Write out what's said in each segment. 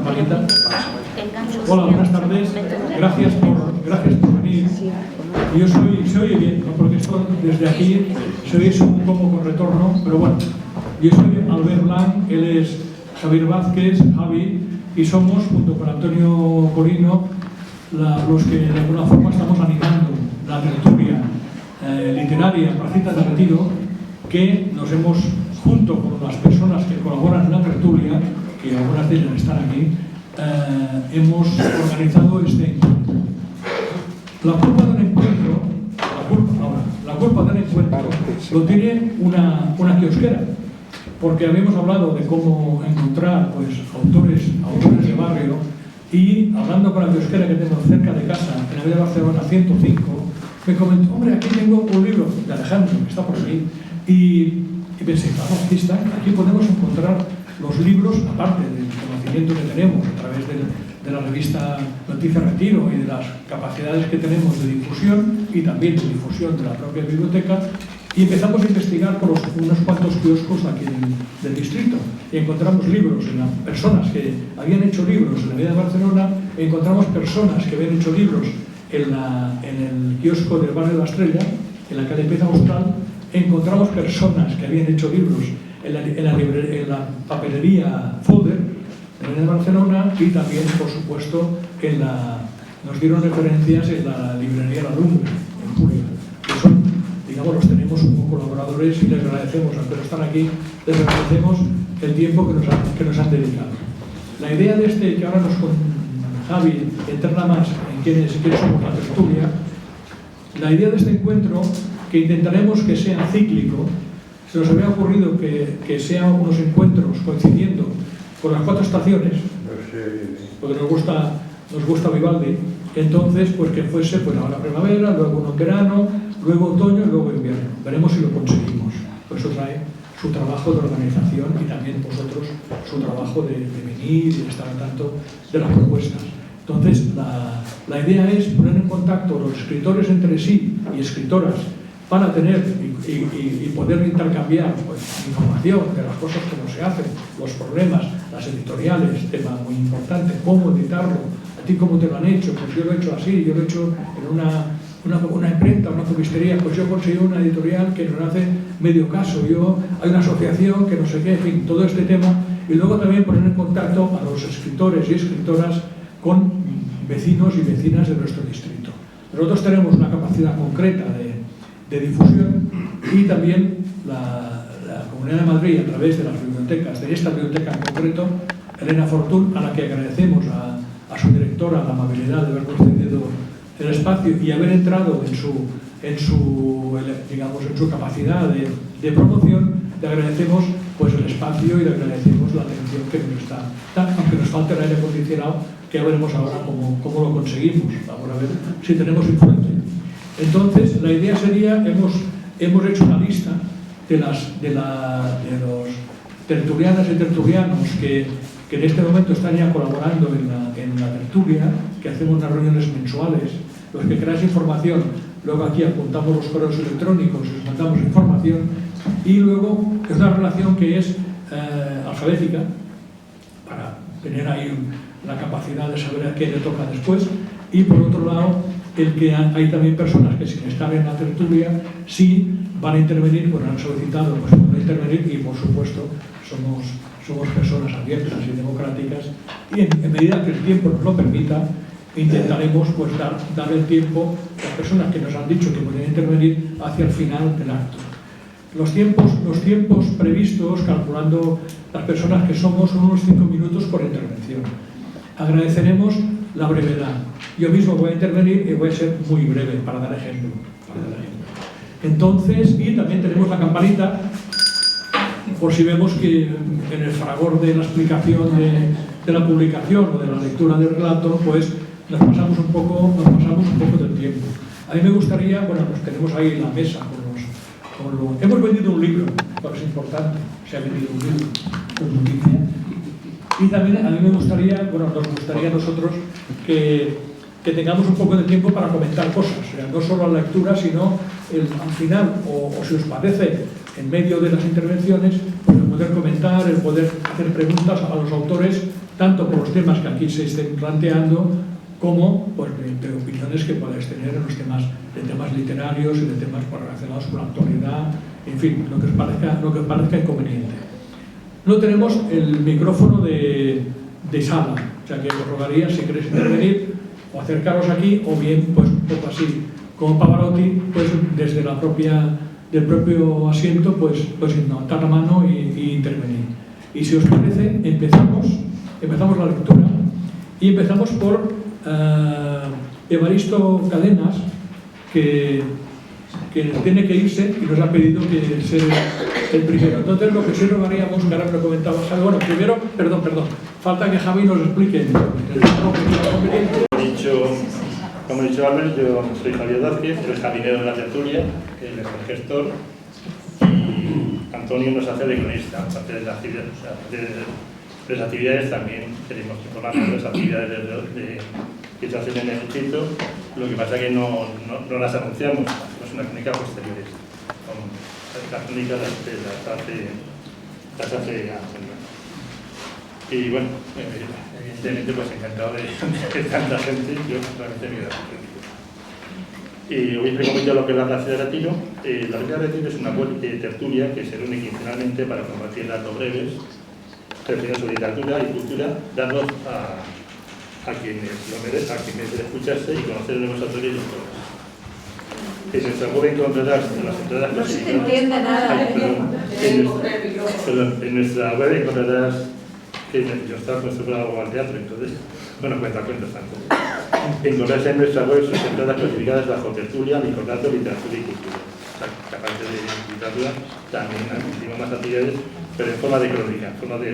campanita. Hola, buenas tardes. Gracias por venir. Yo se oye bien, ¿no? Porque esto desde aquí se oye un poco con retorno, pero bueno. Yo soy Albert Blanc, él es Javier Vázquez, Javi, y somos, junto con Antonio Corino, los que de alguna forma estamos animando la tertulia literaria Placita de Retiro, que nos hemos, junto con las personas que colaboran en la tertulia, que algunas de ellas están aquí, hemos organizado este encuentro. La culpa del encuentro, lo tiene una kiosquera, porque habíamos hablado de cómo encontrar pues, autores de barrio, y hablando con la kiosquera que tengo cerca de casa, en la Avenida Barcelona 105, me comentó: hombre, aquí tengo un libro de Alejandro, que está por ahí, y pensé, vamos, aquí podemos encontrar los libros, aparte del conocimiento que tenemos a través de la revista Noticias Retiro y de las capacidades que tenemos de difusión y también de difusión de la propia biblioteca, y empezamos a investigar por unos cuantos kioscos aquí del distrito, y encontramos libros en personas que habían hecho libros en la Avenida de Barcelona, encontramos personas que habían hecho libros en el kiosco del barrio de la Estrella, en la calle Pez Austral, encontramos personas que habían hecho libros en la papelería Folder, en la Avenida de Barcelona, y también, por supuesto, nos dieron referencias en la librería La Lumbre, en Julio, que son, digamos, los tenemos como colaboradores, y les agradecemos, aunque están aquí, les agradecemos el tiempo que nos han dedicado. La idea de que ahora con Javi entrará más en quiénes somos la tertulia, la idea de este encuentro, que intentaremos que sea cíclico, se nos había ocurrido que sean unos encuentros coincidiendo con las 4 estaciones, porque nos gusta Vivaldi, entonces pues que fuese pues ahora primavera, luego uno en verano, luego otoño y luego invierno. Veremos si lo conseguimos. Pues eso trae su trabajo de organización y también vosotros su trabajo de venir y de estar al tanto de las propuestas. Entonces la idea es poner en contacto los escritores entre sí y escritoras para tener y poder intercambiar pues, información de las cosas que no se hacen, los problemas, las editoriales, tema muy importante, cómo editarlo, a ti cómo te lo han hecho, pues yo lo he hecho así, yo lo he hecho en una imprenta, una copistería, pues yo conseguí una editorial que nos hace medio caso, hay una asociación que no sé qué, en fin, todo este tema, y luego también poner en contacto a los escritores y escritoras con vecinos y vecinas de nuestro distrito. Nosotros tenemos una capacidad concreta de difusión, y también la Comunidad de Madrid, a través de las bibliotecas, de esta biblioteca en concreto, Elena Fortún, a la que agradecemos a su directora la amabilidad de habernos cedido el espacio y haber entrado en su capacidad de promoción. Le agradecemos pues, el espacio y le agradecemos la atención que nos está dando, aunque nos falte el aire acondicionado, que ya veremos ahora cómo lo conseguimos. Vamos a ver si tenemos influencia. Entonces, la idea sería, hemos hecho una lista de los tertulianas y tertulianos que en este momento están ya colaborando en la tertulia, que hacemos unas reuniones mensuales. Los que queráis información, luego aquí apuntamos los correos electrónicos y os mandamos información, y luego es una relación que es alfabética, para tener ahí la capacidad de saber a qué le toca después, y por otro lado, el que hay también personas que sin estar en la tertulia sí van a intervenir, pues han solicitado pues van a intervenir, y por supuesto somos personas abiertas y democráticas, y en medida que el tiempo nos lo permita intentaremos pues dar el tiempo a las personas que nos han dicho que pueden intervenir hacia el final del acto. Los tiempos previstos, calculando las personas que somos, son unos 5 minutos por intervención. Agradeceremos la brevedad. Yo mismo voy a intervenir y voy a ser muy breve para dar ejemplo. Entonces, y también tenemos la campanita, por si vemos que en el fragor de la explicación de la publicación o de la lectura del relato, pues nos pasamos un poco del tiempo. A mí me gustaría, bueno, nos tenemos ahí la mesa hemos vendido un libro, es importante, se ha vendido un libro con noticia. Y también a mí me gustaría, bueno, nos gustaría a nosotros que tengamos un poco de tiempo para comentar cosas, o sea, no solo la lectura, sino al final, o si os parece, en medio de las intervenciones, pues el poder comentar, el poder hacer preguntas a los autores tanto por los temas que aquí se estén planteando, como pues, de opiniones que podáis tener en los temas, de temas literarios y de temas pues, relacionados con la actualidad, en fin, lo que os parezca inconveniente. No tenemos el micrófono de sala, o sea que os rogaría, si queréis intervenir, o acercaros aquí, o bien, pues un poco así, como Pavarotti, pues desde del propio asiento, pues levantar la mano y intervenir. Y si os parece, empezamos la lectura, y empezamos por Evaristo Cadenas, que tiene que irse y nos ha pedido que sea el primero. Entonces, lo que sí rogaríamos, que ahora me lo comentabas algo, bueno, primero, perdón, falta que Javi nos explique. Como ha dicho Albert, yo soy Javier Vázquez, el jardinero de la tertulia, él es el gestor, y Antonio nos hace de cronista, aparte de las actividades. O sea, de las actividades también queremos informar de las actividades que se hacen en el distrito, lo que pasa es que no las anunciamos, hacemos una crónica posteriores. Las crónicas las hace Antonio. Y bueno, evidentemente pues encantado de tanta gente, yo realmente me quedo sorprendido. Y hoy os comento lo que es la Plaza de Retiro. La Plaza de Retiro es una tertulia que se reúne quincenalmente para compartir datos breves referidos sobre literatura y cultura, dados a quienes lo merecen, a quienes les escucharse y conocer nuevos autores y autores. En nuestra web encontrarás las entradas no se te entiende nada. En nuestra web encontrarás que yo estaba acostumbrado al teatro, entonces, bueno, cuentas tanto. Encontrarás en nuestra web sus entradas clasificadas bajo tertulia, microrelato, literatura y cultura. O sea, que aparte de literatura, también hicimos más actividades, pero en forma de crónica, en forma de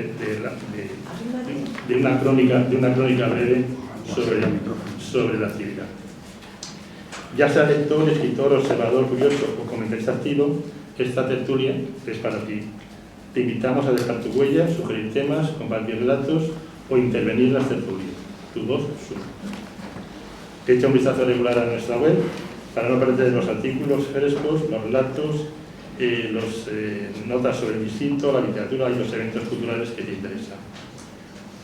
una crónica breve sobre la actividad. Ya sea lector, escritor, observador, curioso o comentarista activo, esta tertulia es para ti. Te invitamos a dejar tu huella, sugerir temas, compartir relatos o intervenir en las tertulias. Tu voz suma. Echa un vistazo regular a nuestra web para no perder los artículos frescos, los relatos, notas sobre el distrito, la literatura y los eventos culturales que te interesan.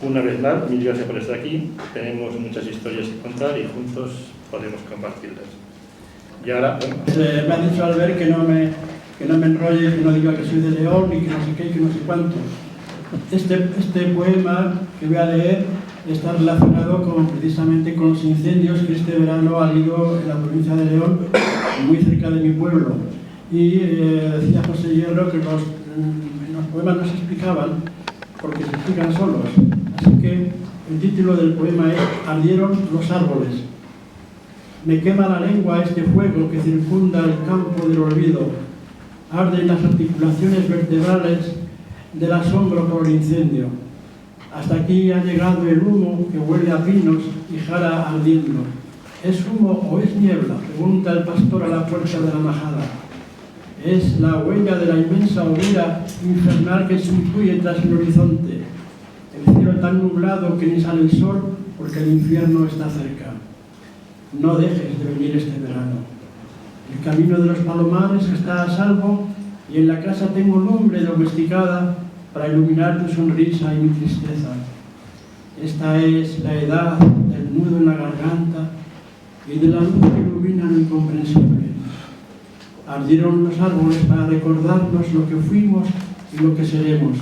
Una vez más, mil gracias por estar aquí. Tenemos muchas historias que contar y juntos podemos compartirlas. Y ahora, bueno. Me ha dicho Albert que no me enrolle, que no diga que soy de León y que no sé qué y que no sé cuánto. Este poema que voy a leer está relacionado precisamente con los incendios que este verano ha habido en la provincia de León, muy cerca de mi pueblo. Y decía José Hierro que los poemas no se explicaban porque se explican solos. Así que el título del poema es Ardieron los árboles. Me quema la lengua este fuego que circunda el campo del olvido. Arden las articulaciones vertebrales del asombro por el incendio. Hasta aquí ha llegado el humo que huele a pinos y jara ardiendo. ¿Es humo o es niebla?, pregunta el pastor a la puerta de la majada. Es la huella de la inmensa hoguera infernal que se intuye tras el horizonte. El cielo tan nublado que ni sale el sol porque el infierno está cerca. No dejes de venir este verano. El camino de los palomares está a salvo y en la casa tengo lumbre domesticada para iluminar tu sonrisa y mi tristeza. Esta es la edad del nudo en la garganta y de la luz que ilumina lo incomprensible. Ardieron los árboles para recordarnos lo que fuimos y lo que seremos.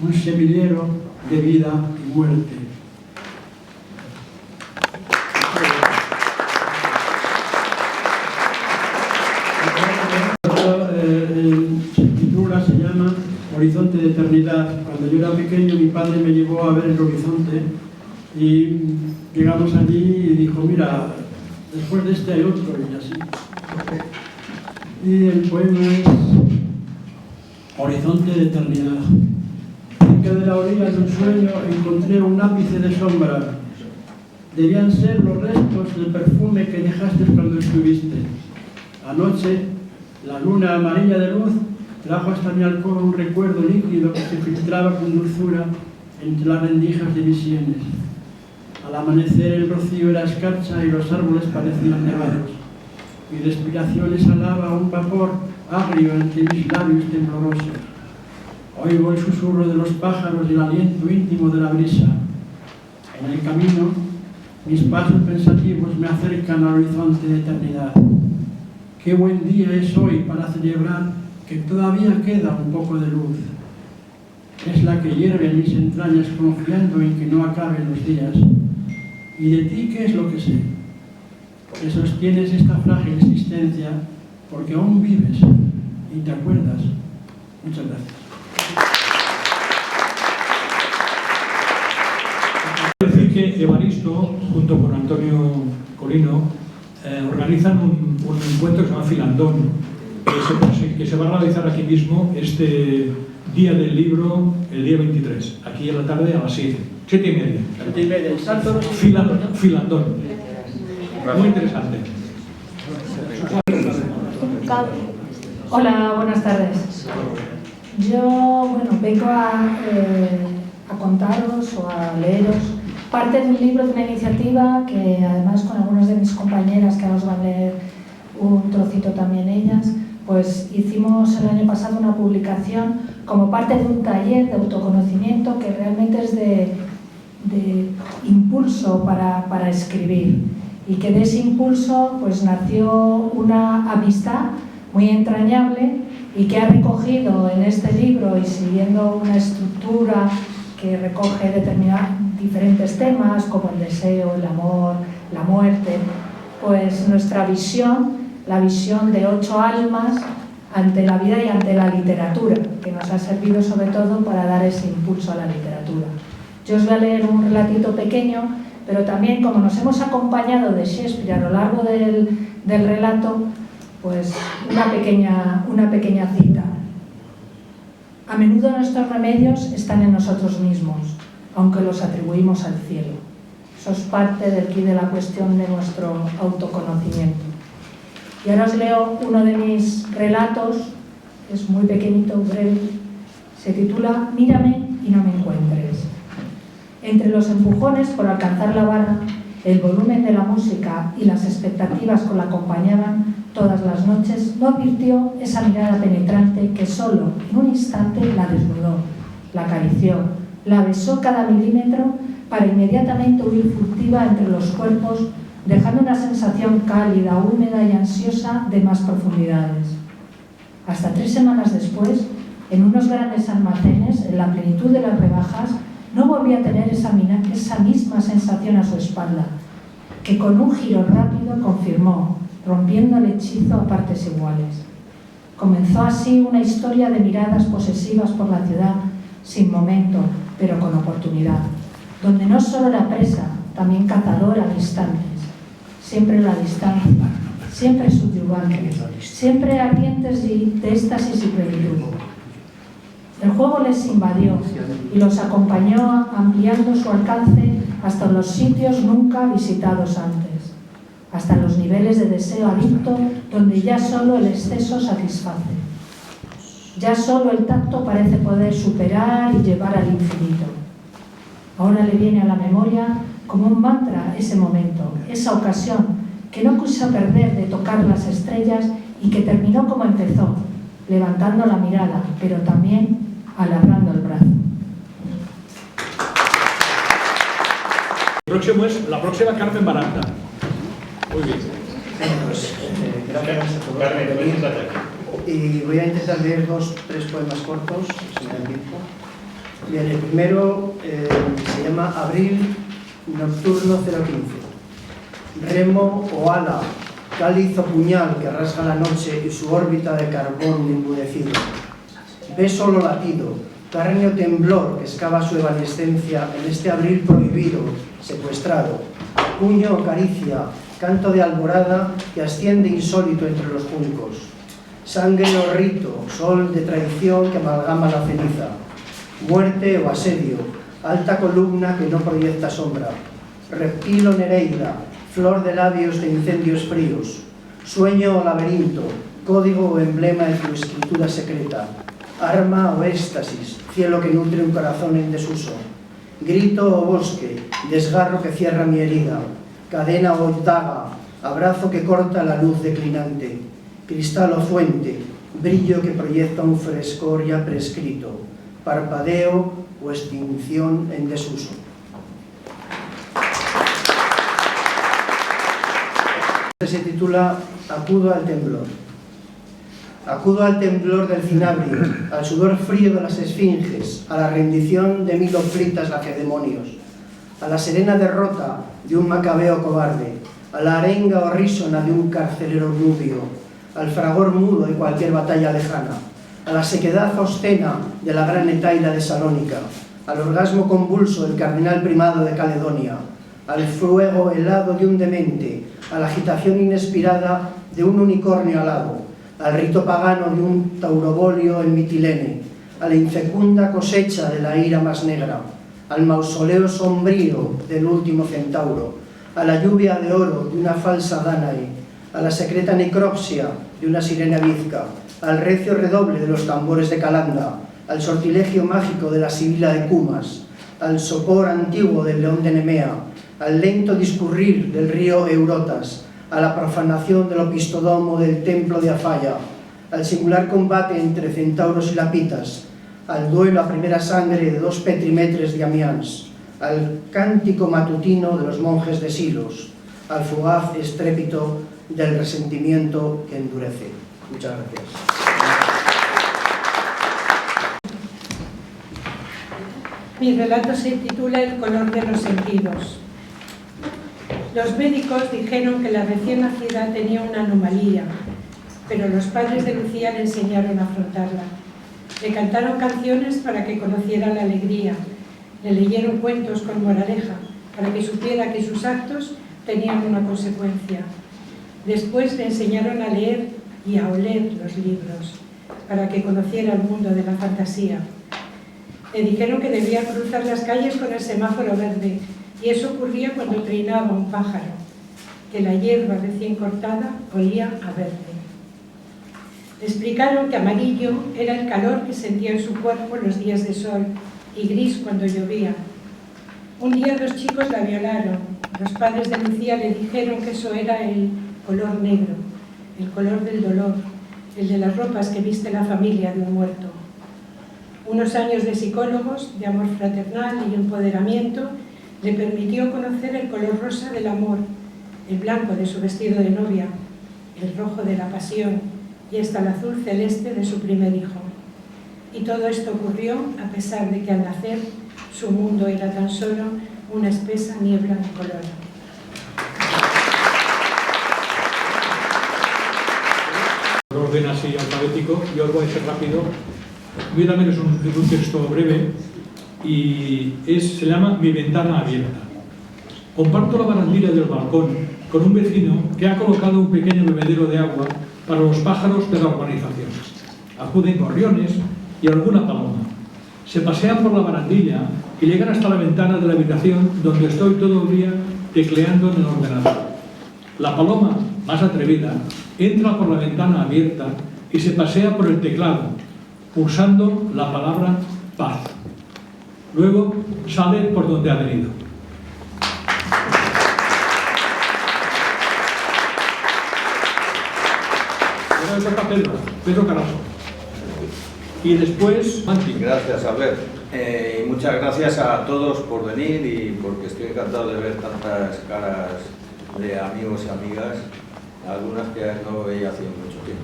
Un semillero de vida y muerte. Se llama Horizonte de Eternidad. Cuando yo era pequeño, mi padre me llevó a ver el horizonte y llegamos allí y dijo, mira, después de este hay otro, y así. Y el poema es Horizonte de Eternidad. Cerca de la orilla de un sueño encontré un ápice de sombra. Debían ser los restos del perfume que dejaste cuando estuviste. Anoche, la luna amarilla de luz trajo hasta mi alcoba un recuerdo líquido que se filtraba con dulzura entre las rendijas de mis sienes. Al amanecer el rocío era escarcha y los árboles parecían nevados. Mi respiración exhalaba un vapor agrio entre mis labios temblorosos. Oigo el susurro de los pájaros y el aliento íntimo de la brisa. En el camino, mis pasos pensativos me acercan al horizonte de eternidad. Qué buen día es hoy para celebrar que todavía queda un poco de luz. Es la que hierve en mis entrañas confiando en que no acaben los días. ¿Y de ti qué es lo que sé? Que sostienes esta frágil existencia porque aún vives y te acuerdas. Muchas gracias. Decir que Evaristo, junto con Antonio Colino, organizan un encuentro que se llama Filandón, que se va a realizar aquí mismo este día del libro, el día 23, aquí en la tarde a las 7:30. 7:30. Filandón. Muy interesante. Hola, buenas tardes. Yo, vengo a contaros o a leeros parte de un libro, de una iniciativa que además con algunas de mis compañeras, que ahora os van a leer un trocito también ellas, pues hicimos el año pasado una publicación como parte de un taller de autoconocimiento que realmente es de impulso para escribir, y que de ese impulso pues nació una amistad muy entrañable y que ha recogido en este libro, y siguiendo una estructura que recoge diferentes temas como el deseo, el amor, la muerte, pues nuestra visión, la visión de 8 almas ante la vida y ante la literatura, que nos ha servido sobre todo para dar ese impulso a la literatura. Yo os voy a leer un relatito pequeño, pero también, como nos hemos acompañado de Shakespeare a lo largo del relato, pues una pequeña cita. A menudo nuestros remedios están en nosotros mismos, aunque los atribuimos al cielo. Eso es parte del quid de la cuestión de nuestro autoconocimiento. Y ahora os leo uno de mis relatos, es muy pequeñito, breve, se titula Mírame y no me encuentres. Entre los empujones por alcanzar la barra, el volumen de la música y las expectativas que la acompañaban todas las noches, no advirtió esa mirada penetrante que solo en un instante la desnudó, la acarició, la besó cada milímetro para inmediatamente huir furtiva entre los cuerpos, dejando una sensación cálida, húmeda y ansiosa de más profundidades. Hasta 3 semanas después, en unos grandes almacenes, en la plenitud de las rebajas, no volví a tener esa misma sensación a su espalda, que con un giro rápido confirmó, rompiendo el hechizo a partes iguales. Comenzó así una historia de miradas posesivas por la ciudad, sin momento, pero con oportunidad, donde no solo era presa, también cazadora a instantes, siempre a la distancia, siempre subyugantes, siempre ardientes de éxtasis y plenitud. El juego les invadió y los acompañó ampliando su alcance hasta los sitios nunca visitados antes, hasta los niveles de deseo adicto donde ya solo el exceso satisface. Ya solo el tacto parece poder superar y llevar al infinito. Ahora le viene a la memoria como un mantra ese momento, esa ocasión que no quiso perder de tocar las estrellas y que terminó como empezó, levantando la mirada, pero también alargando el brazo. La próxima Carmen Baranda. Muy bien. Gracias a todos. Carmen, Y voy a intentar leer 3 poemas cortos, si me da tiempo. Bien, el primero se llama Abril Nocturno 015. Remo o ala, cáliz o puñal que rasga la noche y su órbita de carbón embudecido. Ve solo latido, carne o temblor que excava su evanescencia en este abril prohibido, secuestrado. Puño o caricia, canto de alborada que asciende insólito entre los juncos. Sangre o rito, sol de traición que amalgama la ceniza. Muerte o asedio, alta columna que no proyecta sombra. Reptil o nereida, flor de labios de incendios fríos. Sueño o laberinto, código o emblema de tu escritura secreta. Arma o éxtasis, cielo que nutre un corazón en desuso. Grito o bosque, desgarro que cierra mi herida. Cadena o daga, abrazo que corta la luz declinante. Cristal o fuente, brillo que proyecta un frescor ya prescrito. Parpadeo o extinción en desuso. Se titula Acudo al temblor. Acudo al temblor del cinabrio, al sudor frío de las esfinges, a la rendición de 1000 hoplitas lacedemonios, a la serena derrota de un macabeo cobarde, a la arenga horrísona de un carcelero nubio, al fragor mudo de cualquier batalla lejana, a la sequedad obscena de la gran Etaila de Salónica, al orgasmo convulso del cardenal primado de Caledonia, al fuego helado de un demente, a la agitación inespirada de un unicornio alado, al rito pagano de un taurobolio en Mitilene, a la infecunda cosecha de la ira más negra, al mausoleo sombrío del último centauro, a la lluvia de oro de una falsa Danae, a la secreta necropsia de una sirena bizca, al recio redoble de los tambores de Calanda, al sortilegio mágico de la sibila de Cumas, al sopor antiguo del león de Nemea, al lento discurrir del río Eurotas, a la profanación del opistodomo del templo de Afaya, al singular combate entre centauros y lapitas, al duelo a primera sangre de 2 petrimetres de Amiens, al cántico matutino de los monjes de Silos, al fugaz estrépito del resentimiento que endurece. Muchas gracias. Mi relato se titula El color de los sentidos. Los médicos dijeron que la recién nacida tenía una anomalía, pero los padres de Lucía le enseñaron a afrontarla. Le cantaron canciones para que conociera la alegría, le leyeron cuentos con moraleja, para que supiera que sus actos tenían una consecuencia. Después le enseñaron a leer y a oler los libros, para que conociera el mundo de la fantasía. Le dijeron que debía cruzar las calles con el semáforo verde, y eso ocurría cuando trinaba un pájaro, que la hierba recién cortada olía a verde. Le explicaron que amarillo era el calor que sentía en su cuerpo los días de sol y gris cuando llovía. Un día 2 chicos la violaron. Los padres de Lucía le dijeron que eso era el color negro, el color del dolor, el de las ropas que viste la familia de un muerto. Unos años de psicólogos, de amor fraternal y empoderamiento le permitió conocer el color rosa del amor, el blanco de su vestido de novia, el rojo de la pasión y hasta el azul celeste de su primer hijo. Y todo esto ocurrió a pesar de que al nacer su mundo era tan solo una espesa niebla de color. Por orden así alfabético, yo os voy a ser rápido. Voy a también es un texto breve y se llama Mi ventana abierta. Comparto la barandilla del balcón con un vecino que ha colocado un pequeño bebedero de agua para los pájaros de la urbanización. Acuden gorriones y alguna paloma. Se pasean por la barandilla y llegan hasta la ventana de la habitación donde estoy todo el día tecleando en el ordenador. La paloma, más atrevida, entra por la ventana abierta y se pasea por el teclado, pulsando la palabra paz. Luego sale por donde ha venido. Ahora toca Pedro Carazo. Y después, Manti. Gracias, Albert. Muchas gracias a todos por venir y porque estoy encantado de ver tantas caras de amigos y amigas, algunas que no veía hace mucho tiempo.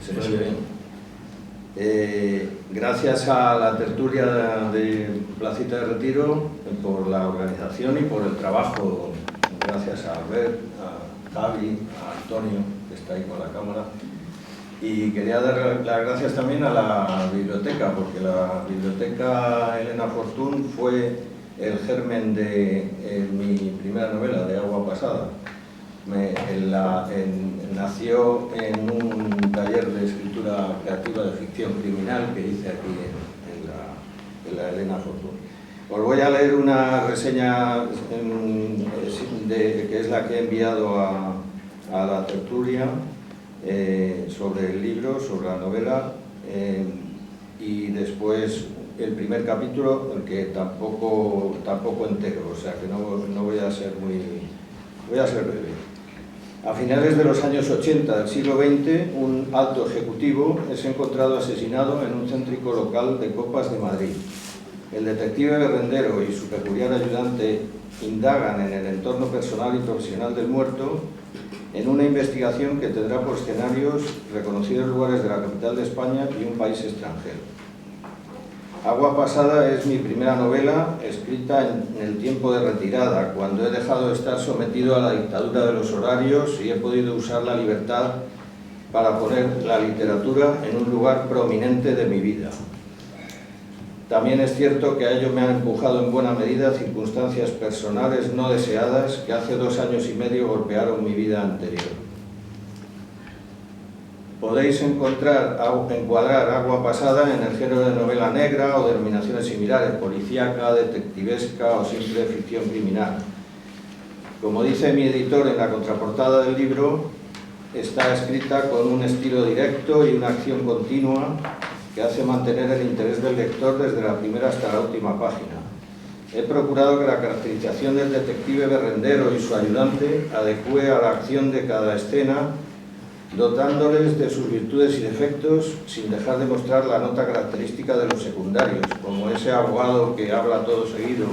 Se me oye bien. Gracias a la tertulia de Placita de Retiro por la organización y por el trabajo. Gracias a Albert, a Javi, a Antonio, que está ahí con la cámara. Y quería dar las gracias también a la biblioteca, porque la biblioteca Elena Fortún fue el germen de mi primera novela, de Agua Pasada. Nació en un taller de escritura creativa de ficción criminal que hice aquí en la Elena Fortún. Os voy a leer una reseña que es la que he enviado a la tertulia sobre el libro, sobre la novela, y después el primer capítulo, que tampoco entero, o sea que no voy a ser voy a ser breve. A finales de los años 80 del siglo XX, un alto ejecutivo es encontrado asesinado en un céntrico local de Copas de Madrid. El detective Berrendero y su peculiar ayudante indagan en el entorno personal y profesional del muerto investigación que tendrá por escenarios reconocidos lugares de la capital de España y un país extranjero. Agua pasada es mi primera novela escrita en el tiempo de retirada, cuando he dejado de estar sometido a la dictadura de los horarios y he podido usar la libertad para poner la literatura en un lugar prominente de mi vida. También es cierto que a ello me han empujado en buena medida circunstancias personales no deseadas que hace 2 años y medio golpearon mi vida anterior. Podéis encontrar, encuadrar Agua pasada en el género de novela negra o denominaciones similares, policíaca, detectivesca o simple ficción criminal. Como dice mi editor en la contraportada del libro, está escrita con un estilo directo y una acción continua que hace mantener el interés del lector desde la primera hasta la última página. He procurado que la caracterización del detective Berrendero y su ayudante adecue a la acción de cada escena, dotándoles de sus virtudes y defectos sin dejar de mostrar la nota característica de los secundarios, como ese abogado que habla todo seguido,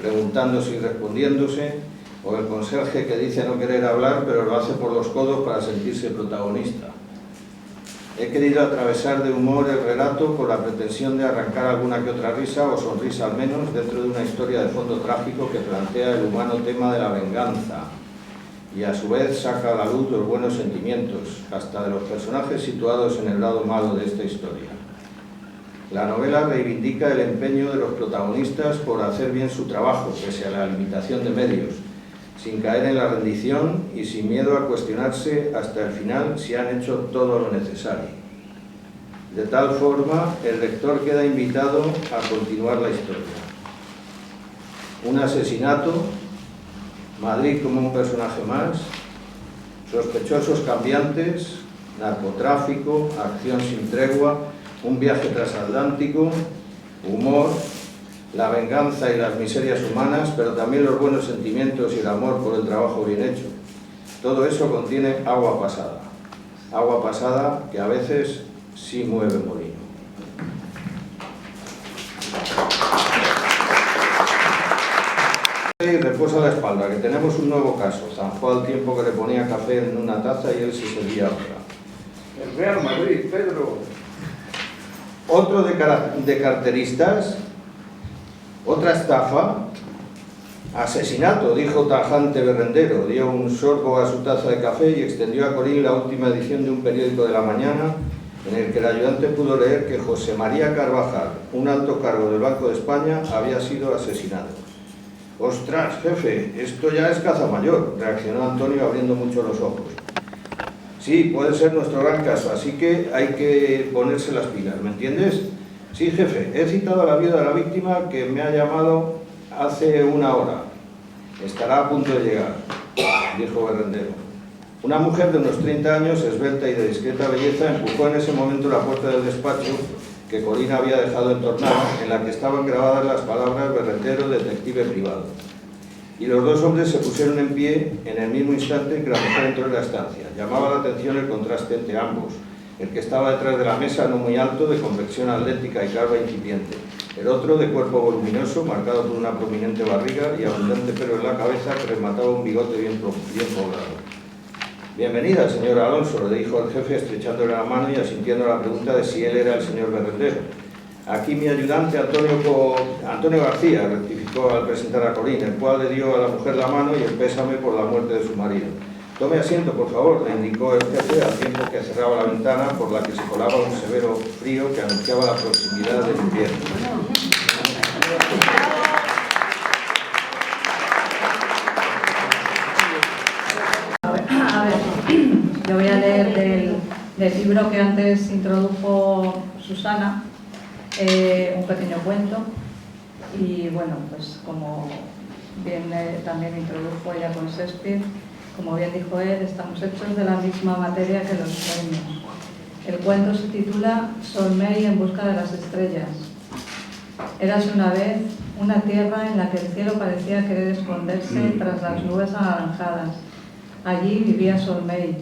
preguntándose y respondiéndose, o el conserje que dice no querer hablar pero lo hace por los codos para sentirse protagonista. He querido atravesar de humor el relato con la pretensión de arrancar alguna que otra risa o sonrisa al menos dentro de una historia de fondo trágico que plantea el humano tema de la venganza y a su vez saca a la luz los buenos sentimientos, hasta de los personajes situados en el lado malo de esta historia. La novela reivindica el empeño de los protagonistas por hacer bien su trabajo, pese a la limitación de medios, sin caer en la rendición y sin miedo a cuestionarse hasta el final si han hecho todo lo necesario. De tal forma, el lector queda invitado a continuar la historia. Un asesinato, Madrid como un personaje más, sospechosos cambiantes, narcotráfico, acción sin tregua, un viaje transatlántico, humor, la venganza y las miserias humanas, pero también los buenos sentimientos y el amor por el trabajo bien hecho. Todo eso contiene agua pasada que a veces sí mueve molino. Y reposa la espalda, que tenemos un nuevo caso. Zanjó al tiempo que le ponía café en una taza y él se servía otra. El Real Madrid, Pedro. Otro de carteristas, otra estafa, asesinato, dijo tajante Berrendero. Dio un sorbo a su taza de café y extendió a Corín la última edición de un periódico de la mañana en el que el ayudante pudo leer que José María Carvajal, un alto cargo del Banco de España, había sido asesinado. «Ostras, jefe, esto ya es caza mayor», reaccionó Antonio abriendo mucho los ojos. «Sí, puede ser nuestro gran caso, así que hay que ponerse las pilas, ¿me entiendes?» «Sí, jefe, he citado a la viuda de la víctima que me ha llamado hace 1 hora. Estará a punto de llegar», dijo Berrendero. Una mujer de unos 30 años, esbelta y de discreta belleza, empujó en ese momento la puerta del despacho que Corina había dejado entornada, en la que estaban grabadas las palabras Berrendero, detective privado. Y los 2 hombres se pusieron en pie en el mismo instante en que la mujer entró en la estancia. Llamaba la atención el contraste entre ambos. El que estaba detrás de la mesa, no muy alto, de complexión atlética y calva incipiente. El otro, de cuerpo voluminoso, marcado por una prominente barriga y abundante pelo en la cabeza que remataba un bigote bien poblado. «Bienvenida, señor Alonso», le dijo el jefe estrechándole la mano y asintiendo a la pregunta de si él era el señor Berrendero. «Aquí mi ayudante Antonio García», rectificó al presentar a Corín, el cual le dio a la mujer la mano y el pésame por la muerte de su marido. «Tome asiento, por favor», le indicó el jefe al tiempo que cerraba la ventana por la que se colaba un severo frío que anunciaba la proximidad del invierno. Yo voy a leer del libro que antes introdujo Susana, un pequeño cuento, y bueno, pues como bien también introdujo ella con Shakespeare, como bien dijo él, estamos hechos de la misma materia que los sueños. El cuento se titula Solmey en busca de las estrellas. Érase una vez una tierra en la que el cielo parecía querer esconderse tras las nubes anaranjadas. Allí vivía Solmey.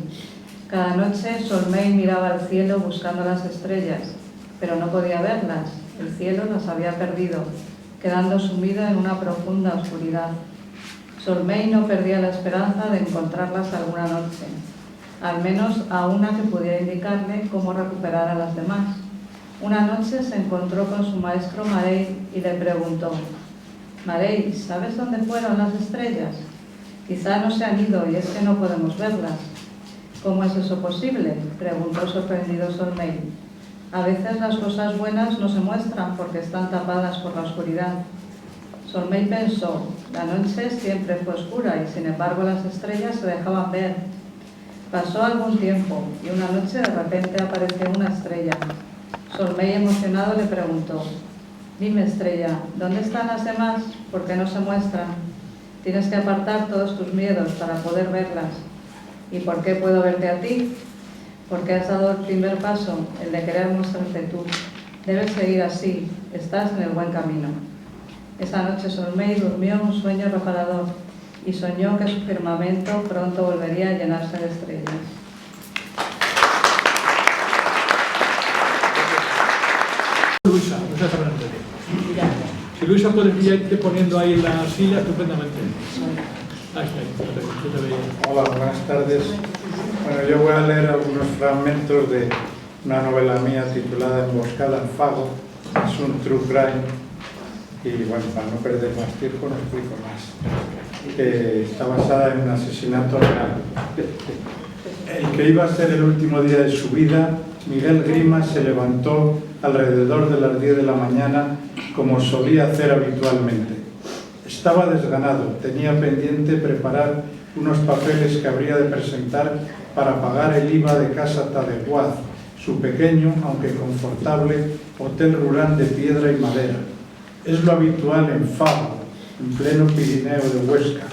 Cada noche Solmey miraba al cielo buscando las estrellas, pero no podía verlas. El cielo las había perdido, quedando sumido en una profunda oscuridad. Solmey no perdía la esperanza de encontrarlas alguna noche. al menos a una que pudiera indicarle cómo recuperar a las demás. Una noche se encontró con su maestro Marey y le preguntó: «Marey, ¿sabes dónde fueron las estrellas? Quizá no se han ido y es que no podemos verlas». «¿Cómo es eso posible?», preguntó sorprendido Solmey. «A veces las cosas buenas no se muestran porque están tapadas por la oscuridad». Solmey pensó: la noche siempre fue oscura y sin embargo las estrellas se dejaban ver. Pasó algún tiempo y una noche de repente apareció una estrella. Solmey, emocionado, le preguntó: «Dime, estrella, ¿dónde están las demás? ¿Por qué no se muestran? Tienes que apartar todos tus miedos para poder verlas». «¿Y por qué puedo verte a ti?». «Porque has dado el primer paso, el de querer mostrarte tú. Debes seguir así, estás en el buen camino». Esa noche Solmey durmió un sueño reparador y soñó que su firmamento pronto volvería a llenarse de estrellas. Luisa Fernández. Si Luisa puedes irte poniendo ahí la silla, estupendamente. Ahí está, yo te veía. Hola, buenas tardes. Bueno, yo voy a leer algunos fragmentos de una novela mía titulada Emboscada en Fago. Es un true crime y, bueno, para no perder más tiempo no explico más. Está basada en un asesinato real. El que iba a ser el último día de su vida, Miguel Grima se levantó alrededor de las 10 de la mañana como solía hacer habitualmente. Estaba desganado, tenía pendiente preparar unos papeles que habría de presentar para pagar el IVA de Casa Tadeguaz, su pequeño, aunque confortable, hotel rural de piedra y madera. Es lo habitual en Fago, en pleno Pirineo de Huesca.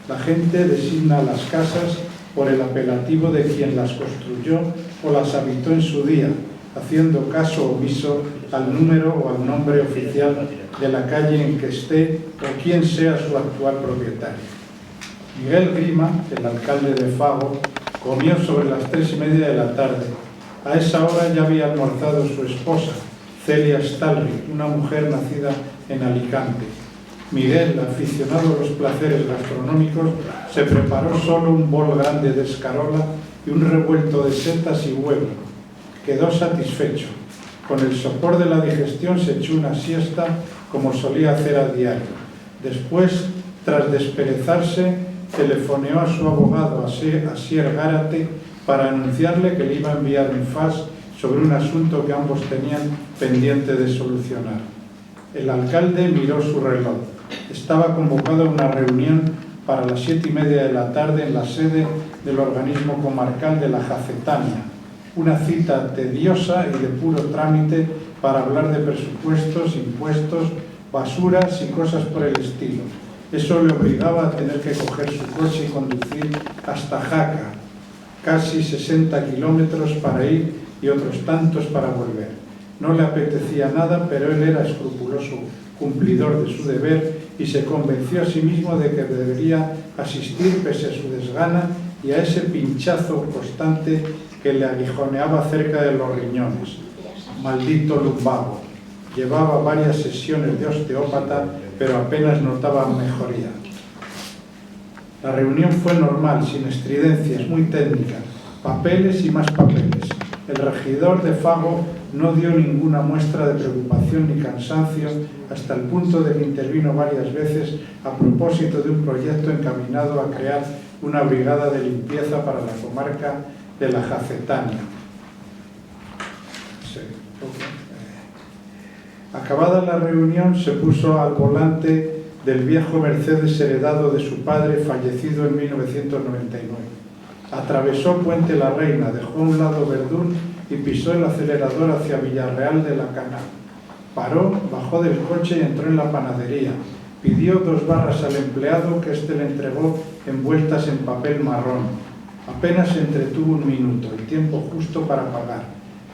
La gente designa las casas por el apelativo de quien las construyó o las habitó en su día, haciendo caso omiso al número o al nombre oficial de la calle en que esté o quien sea su actual propietario. Miguel Grima, el alcalde de Fago, comió sobre las 3:30 de la tarde. A esa hora ya había almorzado su esposa, Celia Stalry, una mujer nacida en Alicante. Miguel, aficionado a los placeres gastronómicos, se preparó solo un bol grande de escarola y un revuelto de setas y huevo. Quedó satisfecho. Con el sopor de la digestión se echó una siesta como solía hacer a diario. Después, tras desperezarse, telefoneó a su abogado, Asier Gárate, para anunciarle que le iba a enviar un fax sobre un asunto que ambos tenían pendiente de solucionar. El alcalde miró su reloj. Estaba convocado a una reunión para las 7:30 de la tarde en la sede del organismo comarcal de la Jacetania. Una cita tediosa y de puro trámite para hablar de presupuestos, impuestos, basuras y cosas por el estilo. Eso le obligaba a tener que coger su coche y conducir hasta Jaca, casi 60 kilómetros para ir y otros tantos para volver. No le apetecía nada, pero él era escrupuloso cumplidor de su deber y se convenció a sí mismo de que debería asistir pese a su desgana y a ese pinchazo constante que le aguijoneaba cerca de los riñones. Maldito lumbago. Llevaba varias sesiones de osteópata, pero apenas notaba mejoría. La reunión fue normal, sin estridencias, muy técnica. Papeles y más papeles. El regidor de Fago no dio ninguna muestra de preocupación ni cansancio, hasta el punto de que intervino varias veces a propósito de un proyecto encaminado a crear una brigada de limpieza para la comarca de la Jacetania. Acabada la reunión, se puso al volante del viejo Mercedes heredado de su padre, fallecido en 1999. Atravesó Puente la Reina, dejó a un lado Verdún y pisó el acelerador hacia Villarreal de la Cana. Paró, bajó del coche y entró en la panadería. Pidió 2 barras al empleado, que éste le entregó envueltas en papel marrón. Apenas se entretuvo un minuto, el tiempo justo para pagar.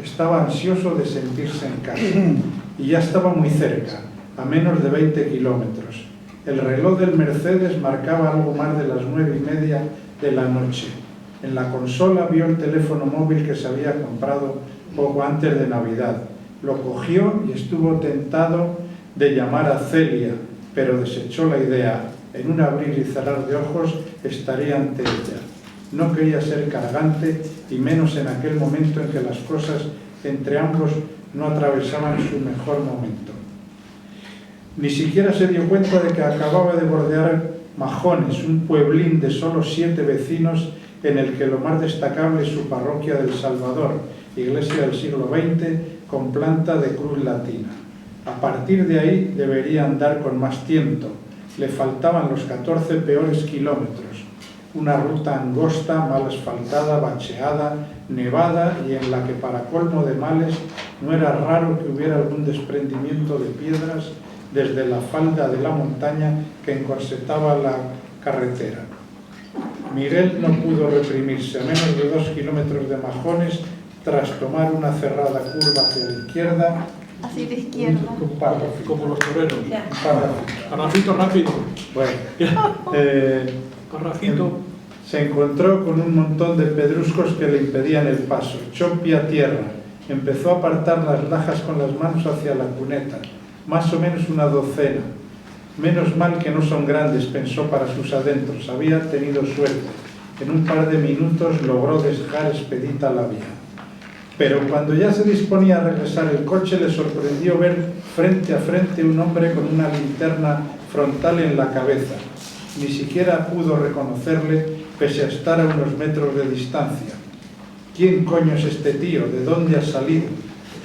Estaba ansioso de sentirse en casa. Y ya estaba muy cerca, a menos de 20 kilómetros. El reloj del Mercedes marcaba algo más de las 9:30 de la noche. En la consola vio el teléfono móvil que se había comprado poco antes de Navidad. Lo cogió y estuvo tentado de llamar a Celia, pero desechó la idea. En un abrir y cerrar de ojos estaría ante ella. No quería ser cargante, y menos en aquel momento en que las cosas entre ambos no atravesaban su mejor momento. Ni siquiera se dio cuenta de que acababa de bordear Majones, un pueblín de solo 7 vecinos en el que lo más destacable es su parroquia del Salvador, iglesia del siglo XX con planta de cruz latina. A partir de ahí debería andar con más tiento. Le faltaban los 14 peores kilómetros. Una ruta angosta, mal asfaltada, bacheada, nevada y en la que, para colmo de males, no era raro que hubiera algún desprendimiento de piedras desde la falda de la montaña que encorsetaba la carretera. Miguel no pudo reprimirse. A menos de 2 kilómetros de Majones, tras tomar una cerrada curva hacia la izquierda, así de izquierda, como los toreros. Parrafito rápido. Bueno, Parrafito. Se encontró con un montón de pedruscos que le impedían el paso. Echó pie a tierra. Empezó a apartar las lajas con las manos hacia la cuneta. Más o menos una docena. Menos mal que no son grandes, pensó para sus adentros. Había tenido suerte. En un par de minutos logró dejar expedita la vía. Pero cuando ya se disponía a regresar el coche, le sorprendió ver frente a frente un hombre con una linterna frontal en la cabeza. Ni siquiera pudo reconocerle, pese a estar a unos metros de distancia. ¿Quién coño es este tío? ¿De dónde ha salido?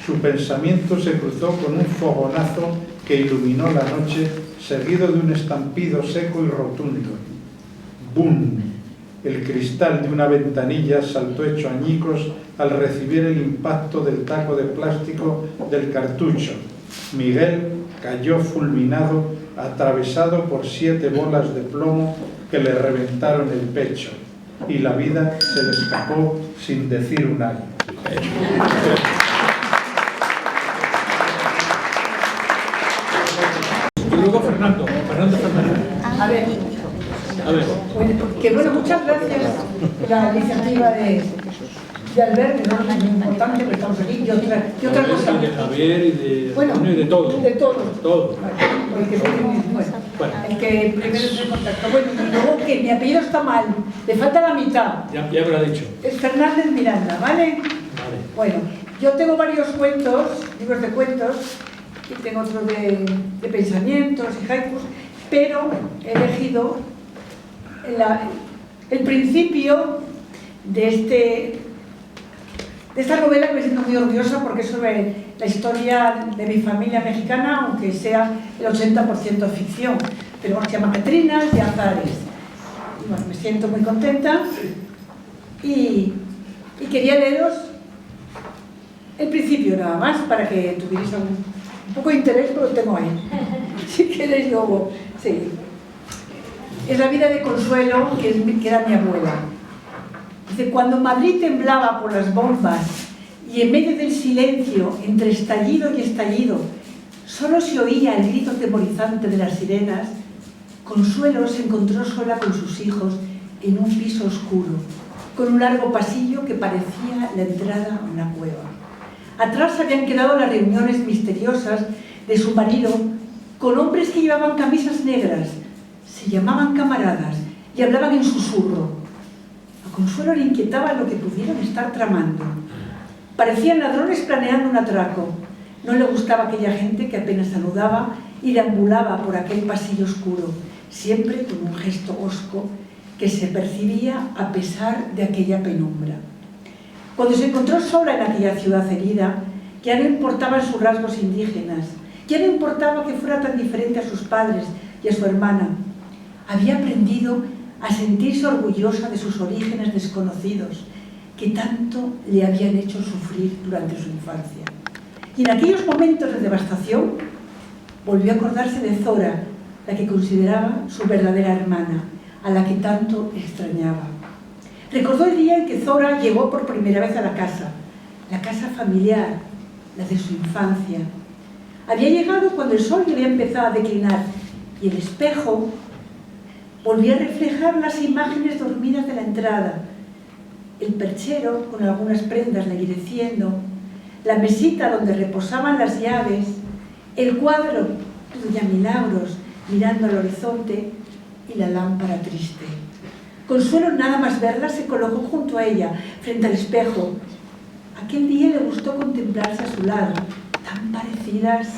Su pensamiento se cruzó con un fogonazo que iluminó la noche, seguido de un estampido seco y rotundo. ¡Bum! El cristal de una ventanilla saltó hecho añicos al recibir el impacto del taco de plástico del cartucho. Miguel cayó fulminado, atravesado por 7 bolas de plomo que le reventaron el pecho, y la vida se le escapó sin decir un ay. Y luego Fernando Fernández. A ver, que bueno, muchas gracias por la iniciativa de Albert, que no es muy importante, pero estamos aquí, y otra cosa. Y de Javier y de Bueno, y de todos. de todos. Todos. El que primero entró en contacto. Bueno, y luego que mi apellido está mal, le falta la mitad. Ya me lo ha dicho. Es Fernández Miranda, ¿vale? Bueno, yo tengo varios cuentos, libros de cuentos, y tengo otros de pensamientos y haikus, pero he elegido el principio de esta novela, que me siento muy orgullosa porque es sobre la historia de mi familia mexicana, aunque sea el 80% ficción, pero bueno, se llama Catrinas y Azares. Y bueno, me siento muy contenta y quería leeros el principio nada más, para que tuvierais un poco de interés, pero lo tengo ahí. Si queréis luego, sí. Es la vida de Consuelo, que era mi abuela. Dice: cuando Madrid temblaba por las bombas y en medio del silencio, entre estallido y estallido, solo se oía el grito atemorizante de las sirenas, Consuelo se encontró sola con sus hijos en un piso oscuro, con un largo pasillo que parecía la entrada a una cueva. Atrás habían quedado las reuniones misteriosas de su marido con hombres que llevaban camisas negras, se llamaban camaradas y hablaban en susurro. A Consuelo le inquietaba lo que pudieran estar tramando. Parecían ladrones planeando un atraco. No le gustaba aquella gente que apenas saludaba y deambulaba por aquel pasillo oscuro, siempre con un gesto hosco que se percibía a pesar de aquella penumbra. Cuando se encontró sola en aquella ciudad herida, ya no importaban sus rasgos indígenas, ya no importaba que fuera tan diferente a sus padres y a su hermana. Había aprendido a sentirse orgullosa de sus orígenes desconocidos, que tanto le habían hecho sufrir durante su infancia. Y en aquellos momentos de devastación, volvió a acordarse de Zora, la que consideraba su verdadera hermana, a la que tanto extrañaba. Recordó el día en que Zora llegó por primera vez a la casa familiar, la de su infancia. Había llegado cuando el sol ya había empezado a declinar y el espejo volvía a reflejar las imágenes dormidas de la entrada, el perchero con algunas prendas negreciendo, la mesita donde reposaban las llaves, el cuadro de Doña Milagros mirando al horizonte y la lámpara triste. Consuelo, nada más verla, se colocó junto a ella, frente al espejo. Aquel día le gustó contemplarse a su lado, tan parecidas.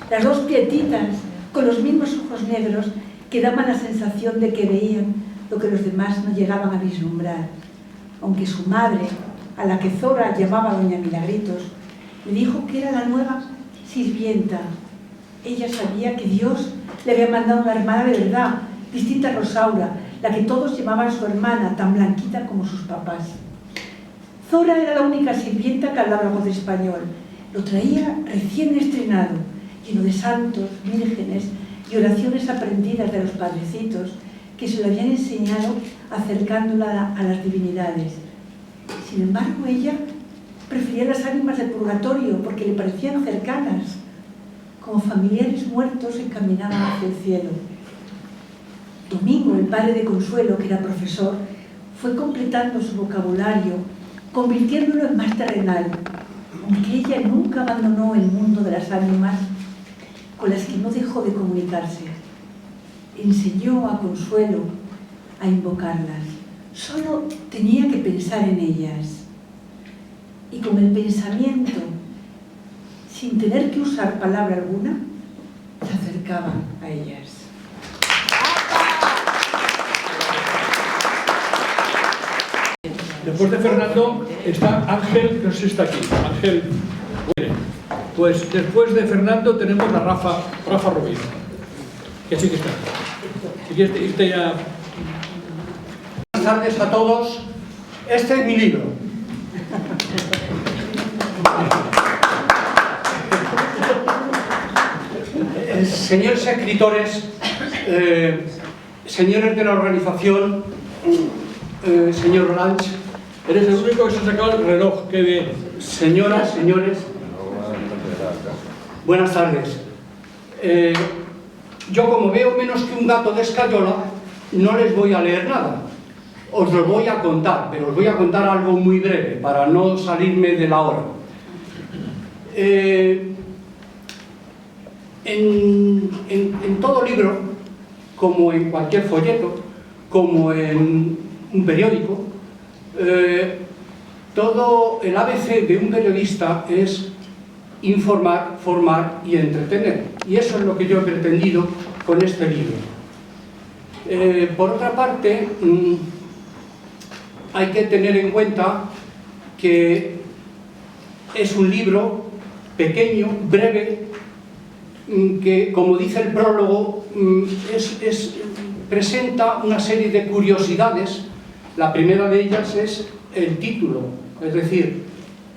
Las dos prietitas, con los mismos ojos negros, que daban la sensación de que veían lo que los demás no llegaban a vislumbrar. Aunque su madre, a la que Zora llamaba Doña Milagritos, le dijo que era la nueva sirvienta. Ella sabía que Dios le había mandado una hermana de verdad, distinta a Rosaura, la que todos llamaban su hermana, tan blanquita como sus papás. Zora era la única sirvienta que hablaba algo de español. Lo traía recién estrenado, lleno de santos, vírgenes y oraciones aprendidas de los padrecitos que se lo habían enseñado acercándola a las divinidades. Sin embargo, ella prefería las ánimas del purgatorio porque le parecían cercanas, como familiares muertos que caminaban hacia el cielo. Domingo, el padre de Consuelo, que era profesor, fue completando su vocabulario, convirtiéndolo en más terrenal, aunque ella nunca abandonó el mundo de las ánimas con las que no dejó de comunicarse. Enseñó a Consuelo a invocarlas. Solo tenía que pensar en ellas. Y con el pensamiento, sin tener que usar palabra alguna, se acercaba a ellas. Después de Fernando está Ángel, no sé si está aquí. Ángel, bueno, pues después de Fernando tenemos a Rafa Rubio, que sí que está. Si quieres irte ya. Buenas tardes a todos. Este es mi libro. Señores escritores, señores de la organización, señor Lange, eres el único que se ha sacado el reloj, qué bien. Señoras, señores, buenas tardes. Yo, como veo menos que un gato de escayola, no les voy a leer nada. Os lo voy a contar, pero os voy a contar algo muy breve para no salirme de la hora. En todo libro, como en cualquier folleto, como en un periódico, todo el ABC de un periodista es informar, formar y entretener. Y eso es lo que yo he pretendido con este libro. Por otra parte, hay que tener en cuenta que es un libro pequeño, breve, que, como dice el prólogo, presenta una serie de curiosidades. La primera de ellas es el título, es decir,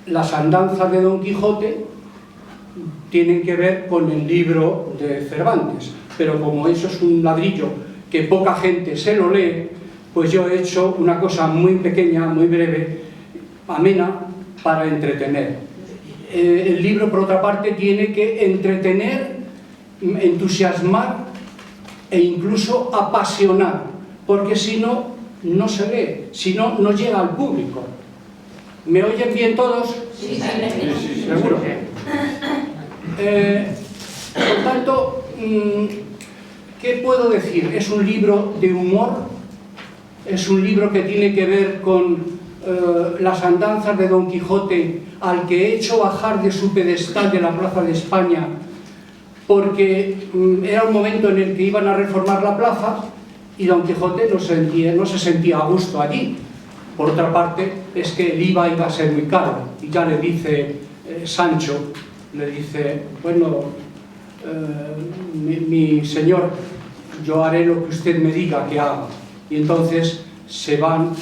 las andanzas de Don Quijote tienen que ver con el libro de Cervantes, pero como eso es un ladrillo que poca gente se lo lee, pues yo he hecho una cosa muy pequeña, muy breve, amena, para entretener. El libro, por otra parte, tiene que entretener, entusiasmar e incluso apasionar, porque si no, no se lee, si no, no llega al público. ¿Me oyen bien todos? Sí, sí, seguro. Por tanto, ¿qué puedo decir? Es un libro de humor, es un libro que tiene que ver con las andanzas de Don Quijote, al que he hecho bajar de su pedestal de la Plaza de España, porque era un momento en el que iban a reformar la plaza y Don Quijote no se sentía a gusto allí. Por otra parte, es que el IVA iba a ser muy caro, y ya le dice Sancho, le dice, bueno, mi señor, yo haré lo que usted me diga que haga. Y entonces se van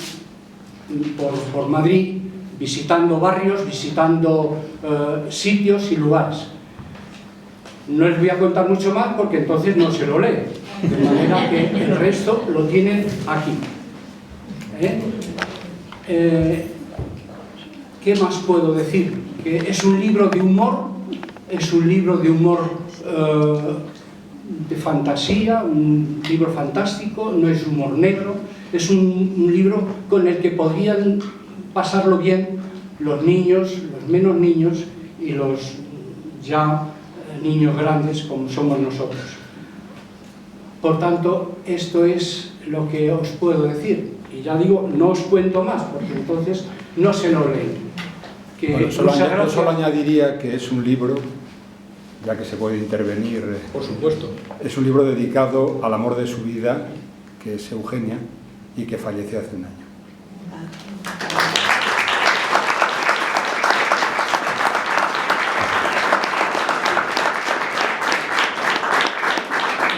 por Madrid, visitando barrios, visitando sitios y lugares. No les voy a contar mucho más porque entonces no se lo leen, de manera que el resto lo tienen aquí. ¿Qué más puedo decir? Que es un libro de humor, es un libro de humor de fantasía, un libro fantástico, no es humor negro, es un libro con el que podrían pasarlo bien los niños, los menos niños y los ya niños grandes como somos nosotros. Por tanto, esto es lo que os puedo decir. Y ya digo, no os cuento más, porque entonces no se nos leen. Bueno, solo añadiría que es un libro, ya que se puede intervenir. Por supuesto. Es un libro dedicado al amor de su vida, que es Eugenia, y que falleció hace un año.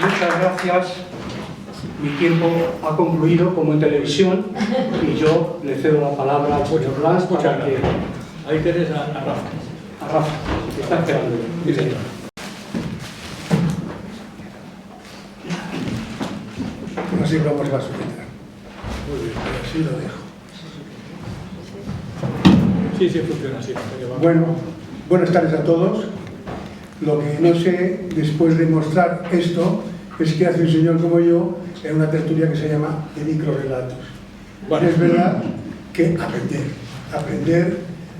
Muchas gracias. Mi tiempo ha concluido, como en televisión, y yo le cedo la palabra al señor Blas para que... Ahí tienes a Rafa. A Rafa, que está esperando. Sí, señor. Así vamos a solicitar. Muy bien, así lo dejo. Sí, funciona así. Bueno, buenas tardes a todos. Lo que no sé, después de mostrar esto, es que hace un señor como yo en una tertulia que se llama de microrelatos. Bueno. Es verdad que aprender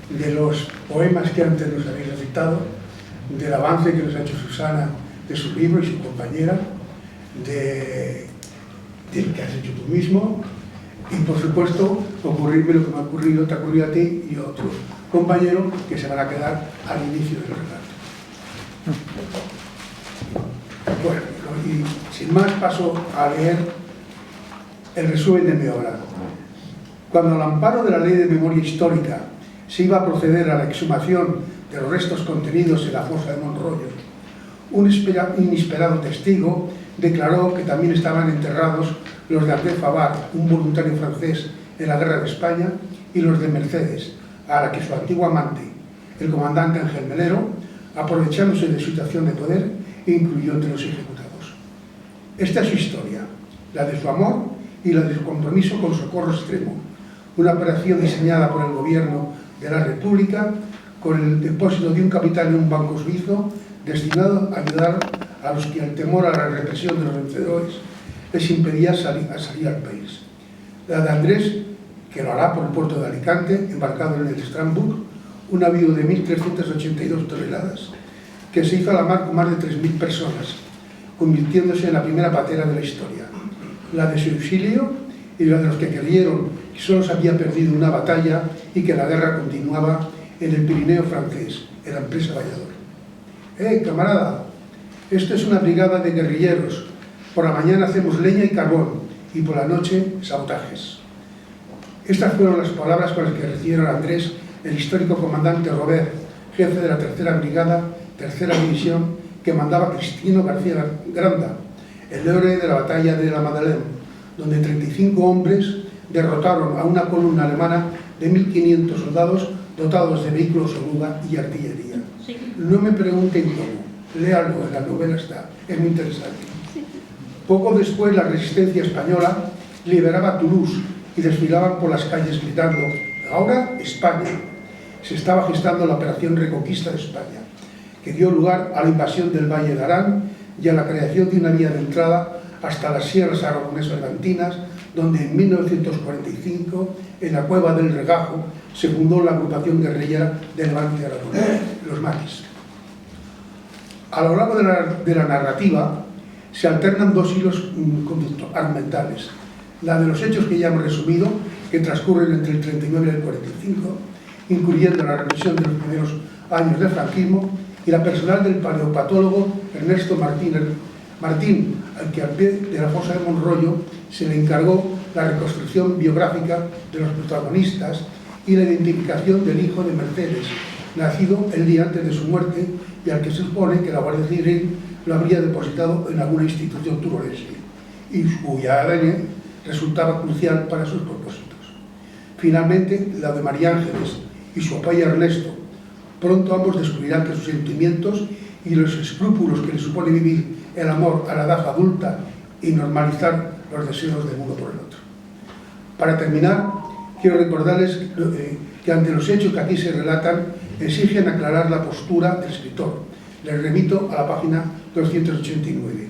de los poemas que antes nos habéis recitado, del avance que nos ha hecho Susana de su libro y su compañera, del que has hecho tú mismo, y por supuesto ocurrirme lo que me ha ocurrido, te ha ocurrido a ti y a otro compañero que se van a quedar al inicio del relato. Bueno, y sin más paso a leer el resumen de mi obra. Cuando al amparo de la Ley de Memoria Histórica se iba a proceder a la exhumación de los restos contenidos en la fosa de Monroyo, un inesperado testigo declaró que también estaban enterrados los de André Favart, un voluntario francés en la Guerra de España, y los de Mercedes, a la que su antiguo amante, el comandante Ángel Melero, aprovechándose de su situación de poder, incluyó entre los ejecutados. Esta es su historia, la de su amor y la de su compromiso con Socorro Extremo, una operación diseñada por el gobierno de la República con el depósito de un capital en un banco suizo destinado a ayudar a los que el temor a la represión de los vencedores les impedía salir al país. La de Andrés, que lo hará por el puerto de Alicante, embarcado en el Strandburg, un navío de 1.382 toneladas, que se hizo a la mar con más de 3.000 personas, convirtiéndose en la primera patera de la historia. La de su auxilio y la de los que creyeron que solo se había perdido una batalla y que la guerra continuaba en el Pirineo francés, en la empresa Valladolid. Camarada, esto es una brigada de guerrilleros. Por la mañana hacemos leña y carbón y por la noche sabotajes. Estas fueron las palabras con las que recibieron a Andrés el histórico comandante Robert, jefe de la tercera brigada, tercera división, que mandaba Cristino García Granda, el héroe de la batalla de la Madeleine, donde 35 hombres derrotaron a una columna alemana de 1.500 soldados dotados de vehículos oruga y artillería. No me pregunten cómo, léalo, en la novela está, es muy interesante. Poco después la resistencia española liberaba Toulouse y desfilaban por las calles gritando «Ahora España». Se estaba gestando la operación Reconquista de España, que dio lugar a la invasión del Valle de Arán y a la creación de una vía de entrada hasta las sierras aragonesas levantinas, donde en 1945, en la cueva del Regajo, se fundó la agrupación guerrillera de Levante Aragonés, los maquis. A lo largo de la narrativa se alternan dos hilos argumentales. La de los hechos que ya hemos resumido, que transcurren entre el 39 y el 45, incluyendo la represión de los primeros años del franquismo, y la personal del paleopatólogo Ernesto Martín, al que al pie de la fosa de Monroyo se le encargó la reconstrucción biográfica de los protagonistas y la identificación del hijo de Mercedes, nacido el día antes de su muerte y al que se supone que la Guardia Civil lo habría depositado en alguna institución turolense y cuya ADN resultaba crucial para sus propósitos. Finalmente, la de María Ángeles y su apoyo Ernesto. Pronto ambos descubrirán que sus sentimientos y los escrúpulos que le supone vivir el amor a la edad adulta y normalizar los deseos del uno por el otro. Para terminar, quiero recordarles que ante los hechos que aquí se relatan exigen aclarar la postura del escritor. Les remito a la página 289.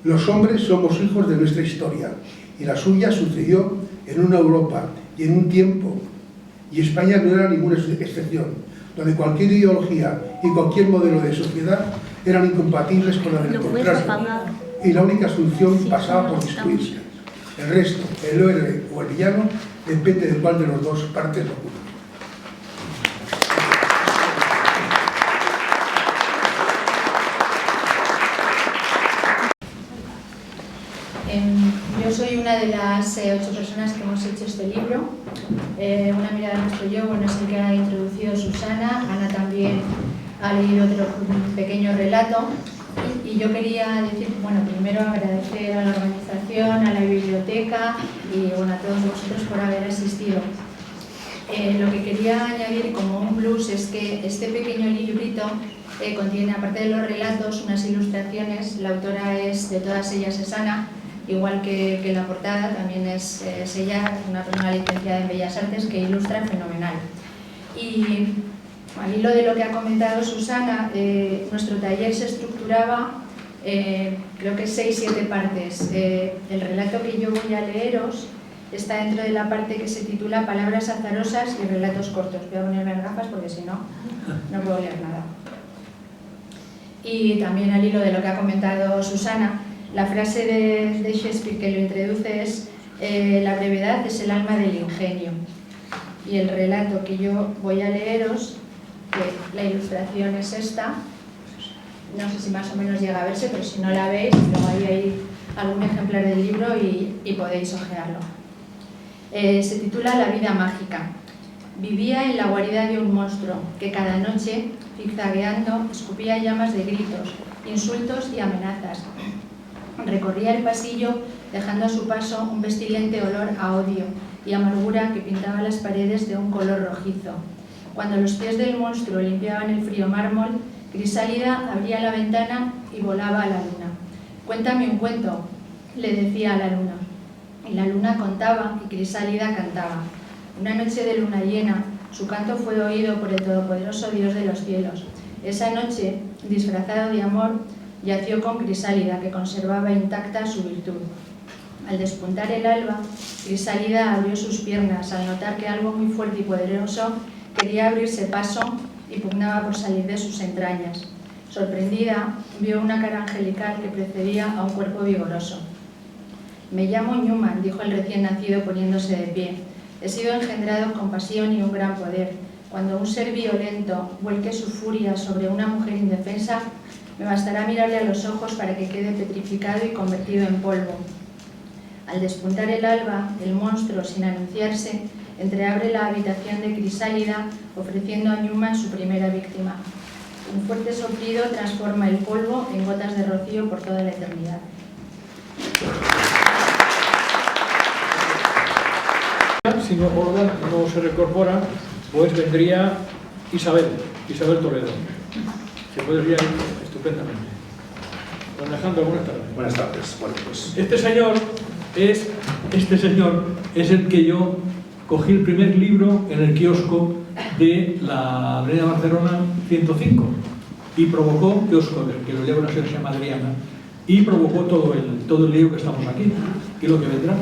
Los hombres somos hijos de nuestra historia y la suya sucedió en una Europa y en un tiempo, y España no era ninguna excepción, donde cualquier ideología y cualquier modelo de sociedad eran incompatibles con la del contrario, y la única solución pasaba por destruirse. El resto, el héroe o el villano, depende de cuál de los dos partes lo ocupe. Yo soy una de las 8 personas que hemos hecho este libro. Una mirada a nuestro yo, bueno, es el que ha introducido Susana. Ana también ha leído otro pequeño relato. Y yo quería decir, bueno, primero agradecer a la organización, a la biblioteca y bueno, a todos vosotros por haber asistido. Lo que quería añadir como un plus es que este pequeño librito contiene, aparte de los relatos, unas ilustraciones. La autora es, de todas ellas, es Ana, igual que la portada, también es ella, una persona licenciada en Bellas Artes que ilustra fenomenal. Y al hilo de lo que ha comentado Susana, nuestro taller se estructuraba, creo que 6-7 partes. El relato que yo voy a leeros está dentro de la parte que se titula Palabras azarosas y relatos cortos. Voy a ponerme las gafas porque si no, no puedo leer nada. Y también al hilo de lo que ha comentado Susana, la frase de Shakespeare que lo introduce es la brevedad es el alma del ingenio. Y el relato que yo voy a leeros, que la ilustración es esta, no sé si más o menos llega a verse, pero si no la veis, luego ahí hay algún ejemplar del libro y podéis hojearlo. Se titula La vida mágica. Vivía en la guarida de un monstruo que cada noche, zigzagueando, escupía llamas de gritos, insultos y amenazas. Recorría el pasillo dejando a su paso un pestilente olor a odio y amargura que pintaba las paredes de un color rojizo. Cuando los pies del monstruo limpiaban el frío mármol, Crisálida abría la ventana y volaba a la luna. «Cuéntame un cuento», le decía a la luna. Y la luna contaba y Crisálida cantaba. Una noche de luna llena, su canto fue oído por el todopoderoso Dios de los cielos. Esa noche, disfrazado de amor, yació con Crisálida, que conservaba intacta su virtud. Al despuntar el alba, Crisálida abrió sus piernas al notar que algo muy fuerte y poderoso quería abrirse paso y pugnaba por salir de sus entrañas. Sorprendida, vio una cara angelical que precedía a un cuerpo vigoroso. «Me llamo Newman», dijo el recién nacido poniéndose de pie. «He sido engendrado con pasión y un gran poder. Cuando un ser violento vuelque su furia sobre una mujer indefensa, me bastará mirarle a los ojos para que quede petrificado y convertido en polvo». Al despuntar el alba, el monstruo, sin anunciarse, entreabre la habitación de Crisálida, ofreciendo a Newman su primera víctima. Un fuerte soplido transforma el polvo en gotas de rocío por toda la eternidad. Si no se reincorpora, pues vendría Isabel Toledo. Se podría ir estupendamente. Don Alejandro, buenas tardes. Buenas tardes. Bueno, pues... Este señor es el que yo cogí el primer libro en el kiosco de la Avenida Barcelona 105 y provocó, kiosco que lo lleva una señora que se llama Adriana, y provocó todo el lío que estamos aquí y lo que vendrá.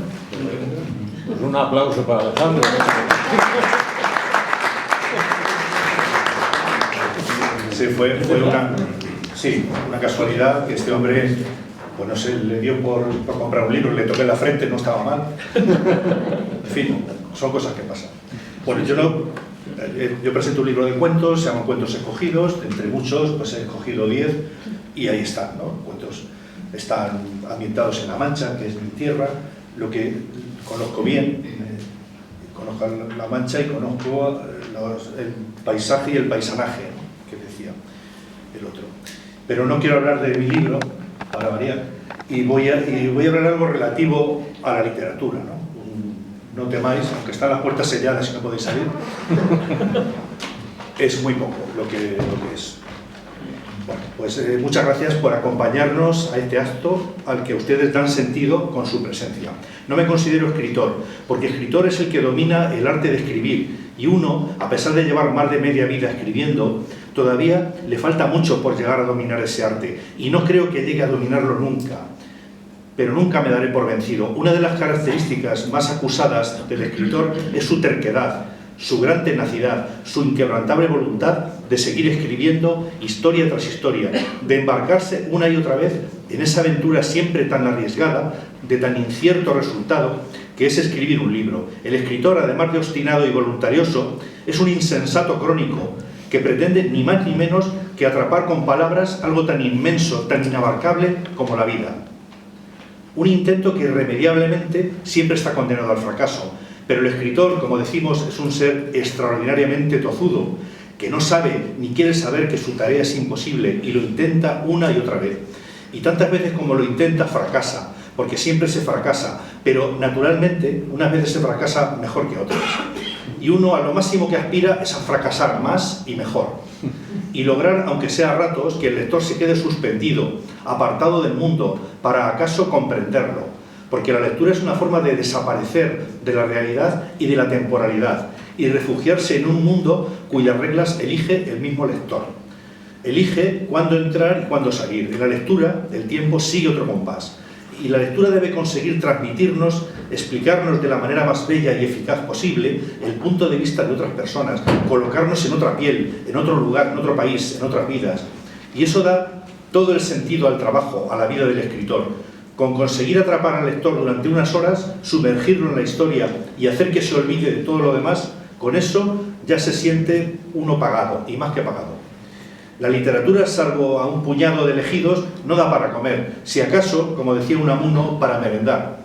Pues un aplauso para Alejandro. Sí, fue una casualidad que este hombre, pues no sé, le dio por comprar un libro, le toqué la frente, no estaba mal. En fin, son cosas que pasan. Bueno, yo presento un libro de cuentos, se llaman Cuentos Escogidos, entre muchos, pues he escogido 10 y ahí están, ¿no? Cuentos están ambientados en La Mancha, que es mi tierra, lo que conozco bien, conozco La Mancha y conozco el paisaje y el paisanaje, ¿no? Que decía el otro. Pero no quiero hablar de mi libro, para variar, y voy a hablar algo relativo a la literatura, ¿no? No temáis, aunque están las puertas selladas y no podéis salir, es muy poco lo que es. Bueno, pues muchas gracias por acompañarnos a este acto al que ustedes dan sentido con su presencia. No me considero escritor, porque escritor es el que domina el arte de escribir, y uno, a pesar de llevar más de media vida escribiendo, todavía le falta mucho por llegar a dominar ese arte, y no creo que llegue a dominarlo nunca. Pero nunca me daré por vencido. Una de las características más acusadas del escritor es su terquedad, su gran tenacidad, su inquebrantable voluntad de seguir escribiendo historia tras historia, de embarcarse una y otra vez en esa aventura siempre tan arriesgada, de tan incierto resultado, que es escribir un libro. El escritor, además de obstinado y voluntarioso, es un insensato crónico que pretende ni más ni menos que atrapar con palabras algo tan inmenso, tan inabarcable como la vida. Un intento que irremediablemente siempre está condenado al fracaso, pero el escritor, como decimos, es un ser extraordinariamente tozudo, que no sabe ni quiere saber que su tarea es imposible y lo intenta una y otra vez. Y tantas veces como lo intenta, fracasa, porque siempre se fracasa, pero naturalmente unas veces se fracasa mejor que otras. Y uno a lo máximo que aspira es a fracasar más y mejor. Y lograr, aunque sea a ratos, que el lector se quede suspendido, apartado del mundo, para acaso comprenderlo. Porque la lectura es una forma de desaparecer de la realidad y de la temporalidad, y refugiarse en un mundo cuyas reglas elige el mismo lector. Elige cuándo entrar y cuándo salir. En la lectura, el tiempo sigue otro compás. Y la lectura debe conseguir transmitirnos, explicarnos de la manera más bella y eficaz posible el punto de vista de otras personas, colocarnos en otra piel, en otro lugar, en otro país, en otras vidas. Y eso da todo el sentido al trabajo, a la vida del escritor. Con conseguir atrapar al lector durante unas horas, sumergirlo en la historia y hacer que se olvide de todo lo demás, con eso ya se siente uno pagado, y más que pagado. La literatura, salvo a un puñado de elegidos, no da para comer, si acaso, como decía Unamuno, para merendar.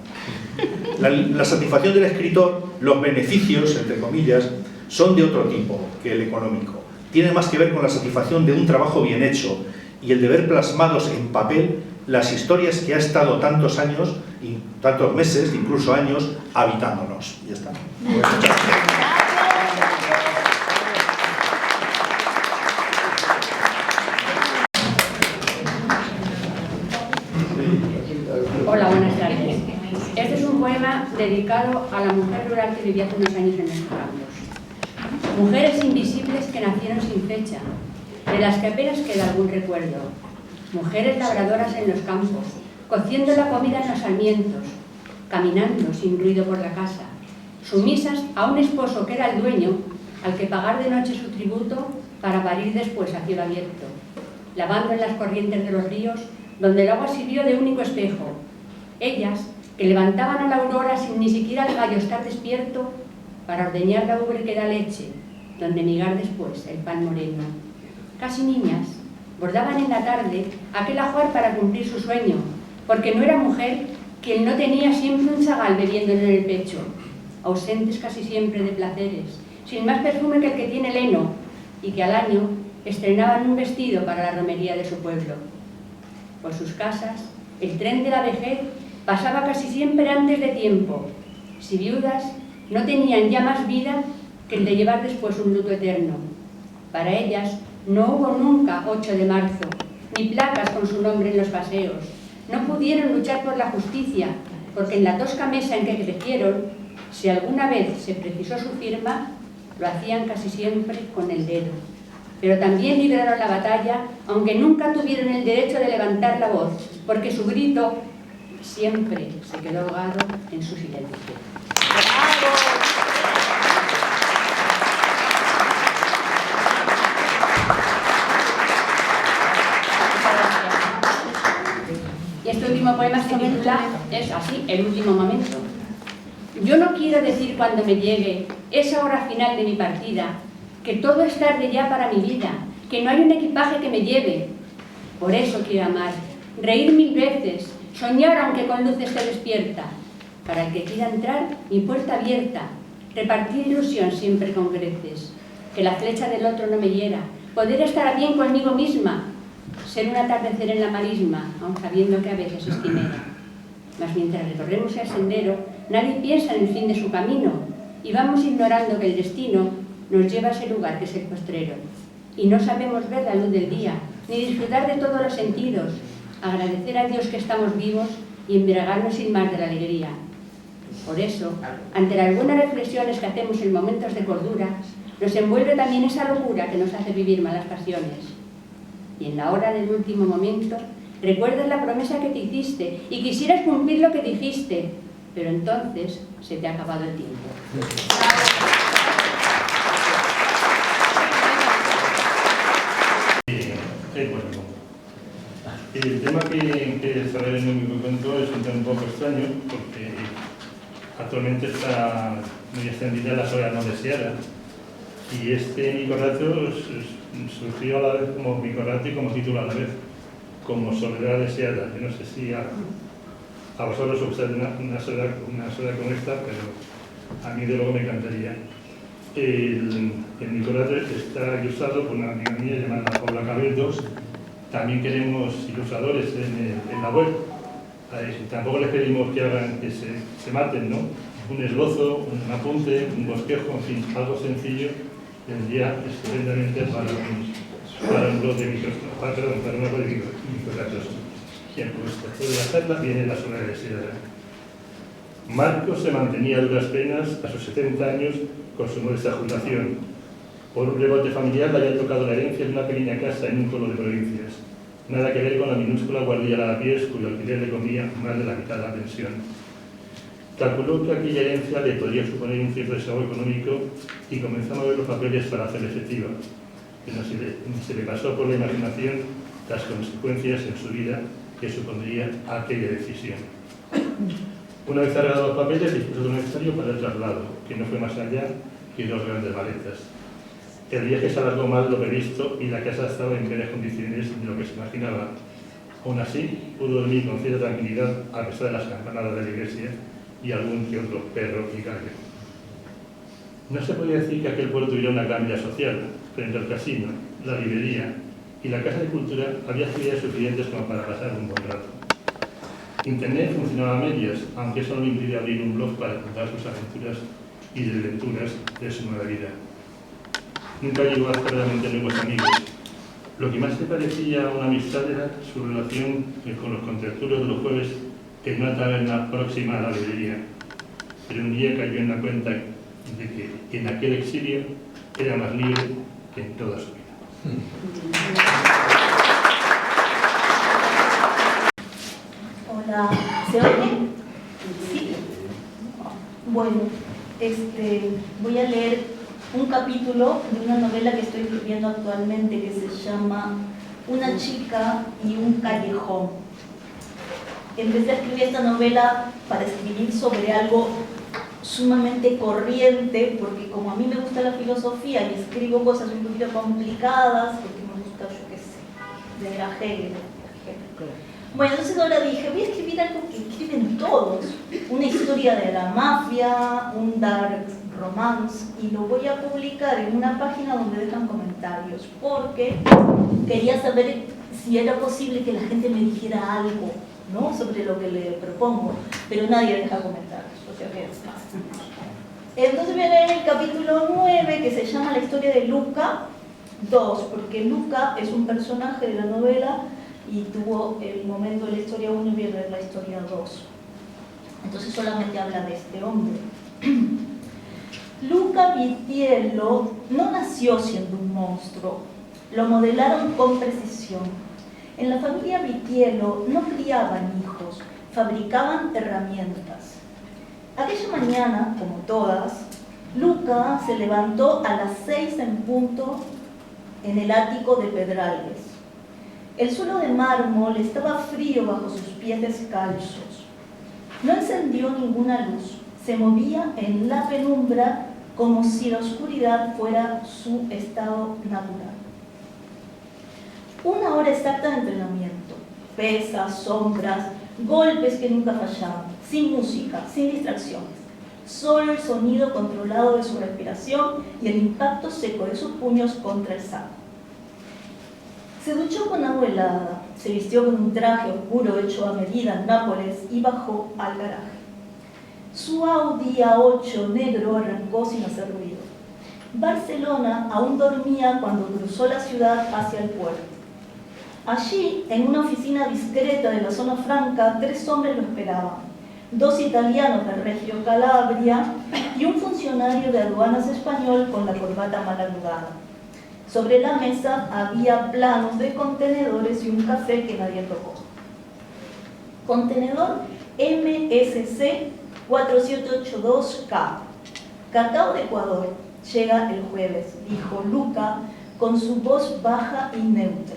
La satisfacción del escritor, los beneficios, entre comillas, son de otro tipo que el económico. Tiene más que ver con la satisfacción de un trabajo bien hecho y el de ver plasmados en papel las historias que ha estado tantos años, y tantos meses, incluso años, habitándonos. Y ya está. Muchas gracias. Hola, buenas tardes. Este es un poema dedicado a la mujer rural que vivía hace unos años en los campos. Mujeres invisibles que nacieron sin fecha, de las que apenas queda algún recuerdo. Mujeres labradoras en los campos, cociendo la comida en los sarmientos, caminando sin ruido por la casa, sumisas a un esposo que era el dueño, al que pagar de noche su tributo para parir después a cielo abierto, lavando en las corrientes de los ríos, donde el agua sirvió de único espejo. Ellas, que levantaban a la aurora sin ni siquiera el gallo estar despierto, para ordeñar la ubre que da leche, donde migar después el pan moreno. Casi niñas, bordaban en la tarde aquel ajuar para cumplir su sueño, porque no era mujer quien no tenía siempre un zagal bebiéndole en el pecho, ausentes casi siempre de placeres, sin más perfume que el que tiene el heno, y que al año estrenaban un vestido para la romería de su pueblo. Por sus casas, el tren de la vejez pasaba casi siempre antes de tiempo. Si viudas, no tenían ya más vida que el de llevar después un luto eterno. Para ellas no hubo nunca 8 de marzo, ni placas con su nombre en los paseos. No pudieron luchar por la justicia, porque en la tosca mesa en que crecieron, si alguna vez se precisó su firma, lo hacían casi siempre con el dedo. Pero también libraron la batalla, aunque nunca tuvieron el derecho de levantar la voz, porque su grito siempre se quedó ahogado en su silencio. Y este último poema se titula, es así, El último momento. Yo no quiero decir cuando me llegue esa hora final de mi partida, que todo es tarde ya para mi vida, que no hay un equipaje que me lleve. Por eso quiero amar, reír 1000 veces, soñar aunque con luz esté despierta. Para el que quiera entrar, mi puerta abierta, repartir ilusión siempre con creces. Que la flecha del otro no me hiera, poder estar a bien conmigo misma, ser un atardecer en la marisma, aun sabiendo que a veces es quimera. Mas mientras recorremos el sendero, nadie piensa en el fin de su camino, y vamos ignorando que el destino nos lleva a ese lugar que es el postrero. Y no sabemos ver la luz del día, ni disfrutar de todos los sentidos, agradecer a Dios que estamos vivos y embriagarnos sin más de la alegría. Por eso, ante las buenas reflexiones que hacemos en momentos de cordura, nos envuelve también esa locura que nos hace vivir malas pasiones. Y en la hora del último momento, recuerdas la promesa que te hiciste y quisieras cumplir lo que dijiste, pero entonces se te ha acabado el tiempo. El tema que desarrollé en mi cuento es un tema un poco extraño porque actualmente está muy extendida la soledad no deseada. Y este microrelato surgió a la vez como microrelato y como título a la vez, como soledad deseada. Yo no sé si a vosotros os gusta una soledad como esta, pero a mí de luego me encantaría. El microrelato está ilustrado por una amiga mía llamada Paula Cabellos. También queremos ilustradores en la web. Tampoco les pedimos que hagan que se maten, ¿no? Un esbozo, un apunte, un bosquejo, en fin, algo sencillo tendría estupendamente para un blog de microrelatos. Bien, pues después de la charla viene la soledad deseada. Marcos se mantenía a duras penas a sus 70 años con su modesta jubilación. Por un rebote familiar le había tocado la herencia de una pequeña casa en un pueblo de provincias. Nada que ver con la minúscula guardilla de Lavapiés, cuyo alquiler le comía más de la mitad de la pensión. Calculó que aquella herencia le podría suponer un cierto desahogo económico y comenzó a mover los papeles para hacerla efectiva. Pero se le pasó por la imaginación las consecuencias en su vida que supondría aquella decisión. Una vez arreglados los papeles, dispuso de lo necesario para el traslado, que no fue más allá que 2 grandes maletas. El viaje se alargó más de lo previsto y la casa estaba en peores condiciones de lo que se imaginaba. Aún así, pudo dormir con cierta tranquilidad a pesar de las campanadas de la iglesia y algún que otro perro y gallo. No se podía decir que aquel pueblo tuviera una gran vida social. Frente al casino, la librería y la casa de cultura había actividades suficientes como para pasar un buen rato. Internet funcionaba a medias, aunque eso no le impidía abrir un blog para contar sus aventuras y desventuras de su nueva vida. Nunca llegó a hacer realmente nuevos amigos. Lo que más le parecía una amistad era su relación con los contracturos de los jueves en una taberna próxima a la librería. Pero un día cayó en la cuenta de que en aquel exilio era más libre que en toda su vida. Hola, ¿se oye? Sí. Bueno, voy a leer un capítulo de una novela que estoy escribiendo actualmente que se llama Una chica y un callejón. Empecé a escribir esta novela para escribir sobre algo sumamente corriente, porque como a mí me gusta la filosofía y escribo cosas un poquito complicadas, porque me gusta, yo qué sé, de la Hegel. Bueno, entonces ahora dije, voy a escribir algo que escriben todos, una historia de la mafia, un dark romance, y lo voy a publicar en una página donde dejan comentarios, porque quería saber si era posible que la gente me dijera algo, ¿no?, sobre lo que le propongo, pero nadie deja comentarios, o sea que entonces voy a leer el capítulo 9, que se llama La historia de Luca 2, porque Luca es un personaje de la novela y tuvo el momento de la historia 1 y voy a leer la historia 2. Entonces solamente habla de este hombre. Luca Vitiello no nació siendo un monstruo, lo modelaron con precisión. En la familia Vitiello no criaban hijos, fabricaban herramientas. Aquella mañana, como todas, Luca se levantó a las 6 en punto en el ático de Pedralbes. El suelo de mármol estaba frío bajo sus pies descalzos. No encendió ninguna luz, se movía en la penumbra como si la oscuridad fuera su estado natural. 1 hora exacta de entrenamiento, pesas, sombras, golpes que nunca fallaban, sin música, sin distracciones, solo el sonido controlado de su respiración y el impacto seco de sus puños contra el saco. Se duchó con agua helada, se vistió con un traje oscuro hecho a medida en Nápoles y bajó al garaje. Su Audi A8 negro arrancó sin hacer ruido. Barcelona aún dormía cuando cruzó la ciudad hacia el puerto. Allí, en una oficina discreta de la zona franca, 3 hombres lo esperaban. 2 italianos de Reggio Calabria y un funcionario de aduanas español con la corbata mal anudada. Sobre la mesa había planos de contenedores y un café que nadie tocó. Contenedor MSC 4782K. Cacao de Ecuador. Llega el jueves, dijo Luca con su voz baja y neutra.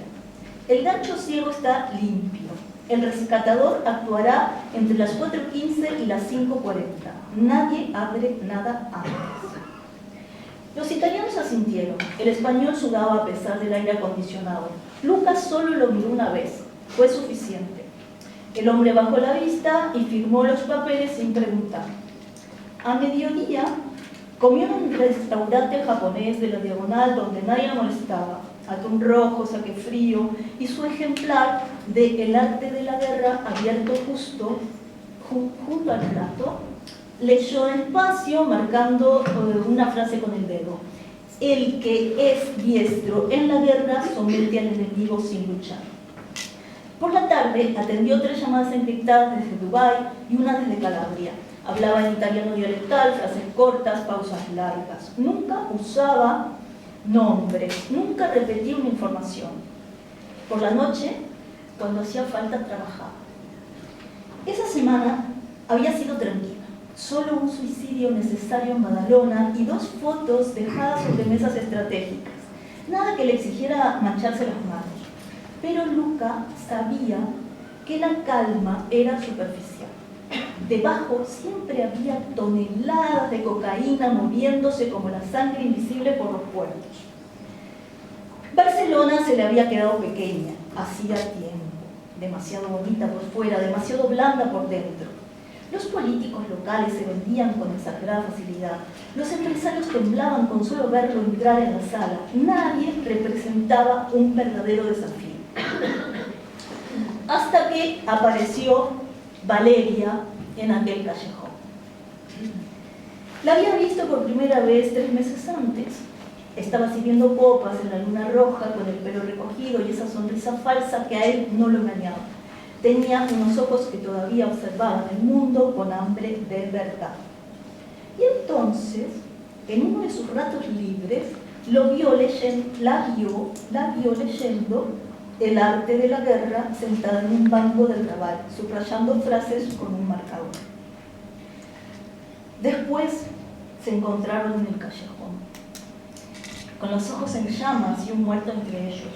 El gancho ciego está limpio. El rescatador actuará entre las 4:15 y las 5:40. Nadie abre nada antes. Los italianos asintieron. El español sudaba a pesar del aire acondicionado. Lucas solo lo miró una vez. Fue suficiente. El hombre bajó la vista y firmó los papeles sin preguntar. A mediodía, comió en un restaurante japonés de la Diagonal donde nadie lo molestaba. Atún rojo, saque frío y su ejemplar de El arte de la guerra abierto justo junto al plato. Leyó despacio, marcando una frase con el dedo. El que es diestro en la guerra somete al enemigo sin luchar. Por la tarde atendió 3 llamadas encriptadas desde Dubái y una desde Calabria. Hablaba en italiano dialectal, frases cortas, pausas largas. Nunca usaba nombres, nunca repetía una información. Por la noche, cuando hacía falta, trabajaba. Esa semana había sido tranquila. Solo un suicidio necesario en Badalona y 2 fotos dejadas sobre mesas estratégicas. Nada que le exigiera mancharse las manos. Pero Luca sabía que la calma era superficial. Debajo siempre había toneladas de cocaína moviéndose como la sangre invisible por los puertos. Barcelona se le había quedado pequeña, hacía tiempo. Demasiado bonita por fuera, demasiado blanda por dentro. Los políticos locales se vendían con exagerada facilidad. Los empresarios temblaban con solo verlo entrar en la sala. Nadie representaba un verdadero desafío. Hasta que apareció Valeria en aquel callejón. La había visto por primera vez 3 meses antes. Estaba sirviendo copas en la luna roja con el pelo recogido y esa sonrisa falsa que a él no lo engañaba. Tenía unos ojos que todavía observaban el mundo con hambre de verdad. Y entonces, en uno de sus ratos libres, la vio leyendo El arte de la guerra sentada en un banco del Raval, subrayando frases con un marcador. Después se encontraron en el callejón, con los ojos en llamas y un muerto entre ellos.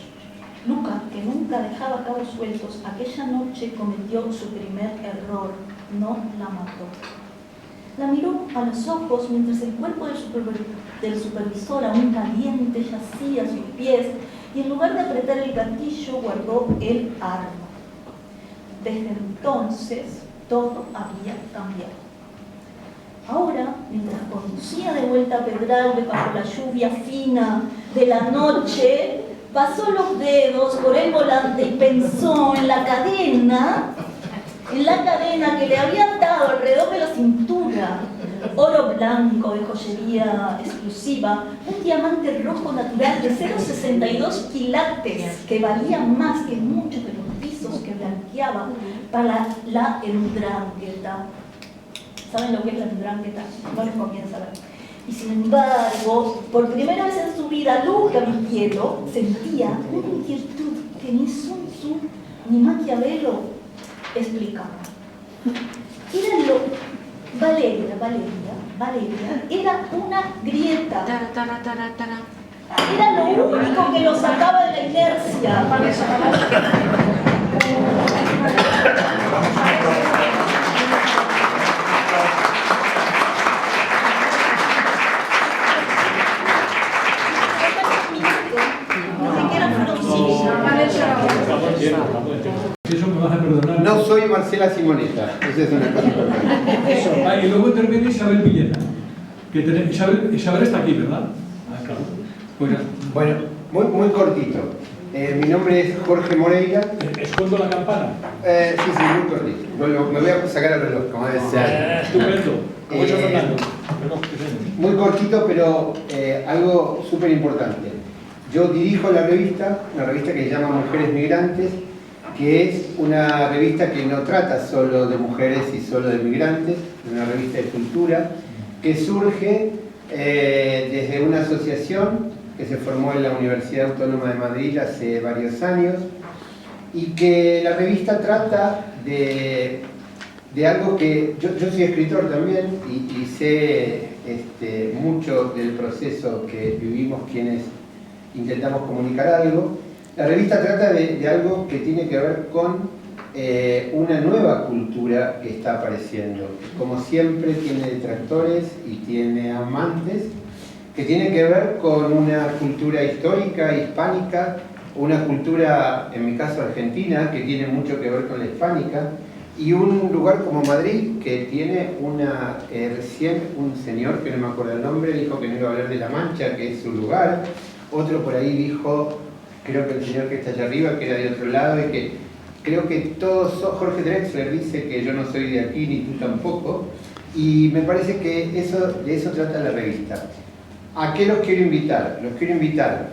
Luca, que nunca dejaba cabos sueltos, aquella noche cometió su primer error, no la mató. La miró a los ojos mientras el cuerpo del supervisor, aún caliente, yacía a sus pies y en lugar de apretar el gatillo guardó el arma. Desde entonces todo había cambiado. Ahora, mientras conducía de vuelta a Pedralbes bajo la lluvia fina de la noche, pasó los dedos por el volante y pensó en la cadena que le había atado alrededor de la cintura. Oro blanco de joyería exclusiva, un diamante rojo natural de 0,62 quilates que valía más que muchos de los pisos que blanqueaba para la Ndrangheta. ¿Saben lo que es la Ndrangheta? No les conviene saber. Y sin embargo, por primera vez en su vida, Luca Vigiero sentía una inquietud que ni Sun Tzu ni Maquiavelo explicaban. Valeria era una grieta. Era lo único que lo sacaba de la inercia. Eso me vas a perdonar. No soy Marcela Simonetta, esa es una cosa importante. Y luego interviene Isabel Villena. Isabel está aquí, ¿verdad? Claro. Bueno, muy cortito. Mi nombre es Jorge Moreira. ¿Escondo la campana? Sí, muy cortito. Me voy a sacar el reloj, como debe ser. Estupendo. Muy cortito, pero algo súper importante. Yo dirijo la revista, una revista que se llama Mujeres Migrantes, que es una revista que no trata solo de mujeres y solo de migrantes, es una revista de cultura que surge desde una asociación que se formó en la Universidad Autónoma de Madrid hace varios años y que la revista trata de algo que yo soy escritor también y sé mucho del proceso que vivimos quienes intentamos comunicar algo, La revista trata de algo que tiene que ver con una nueva cultura que está apareciendo. Como siempre tiene detractores y tiene amantes, que tiene que ver con una cultura histórica, hispánica, una cultura, en mi caso argentina, que tiene mucho que ver con la hispánica, y un lugar como Madrid, que tiene recién un señor, que no me acuerdo el nombre, dijo que no iba a hablar de La Mancha, que es su lugar. Otro por ahí dijo, creo que el señor que está allá arriba, que era de otro lado, y que creo que todos, Jorge Drexler dice que yo no soy de aquí ni tú tampoco, y me parece que de eso trata la revista. ¿A qué los quiero invitar? Los quiero invitar,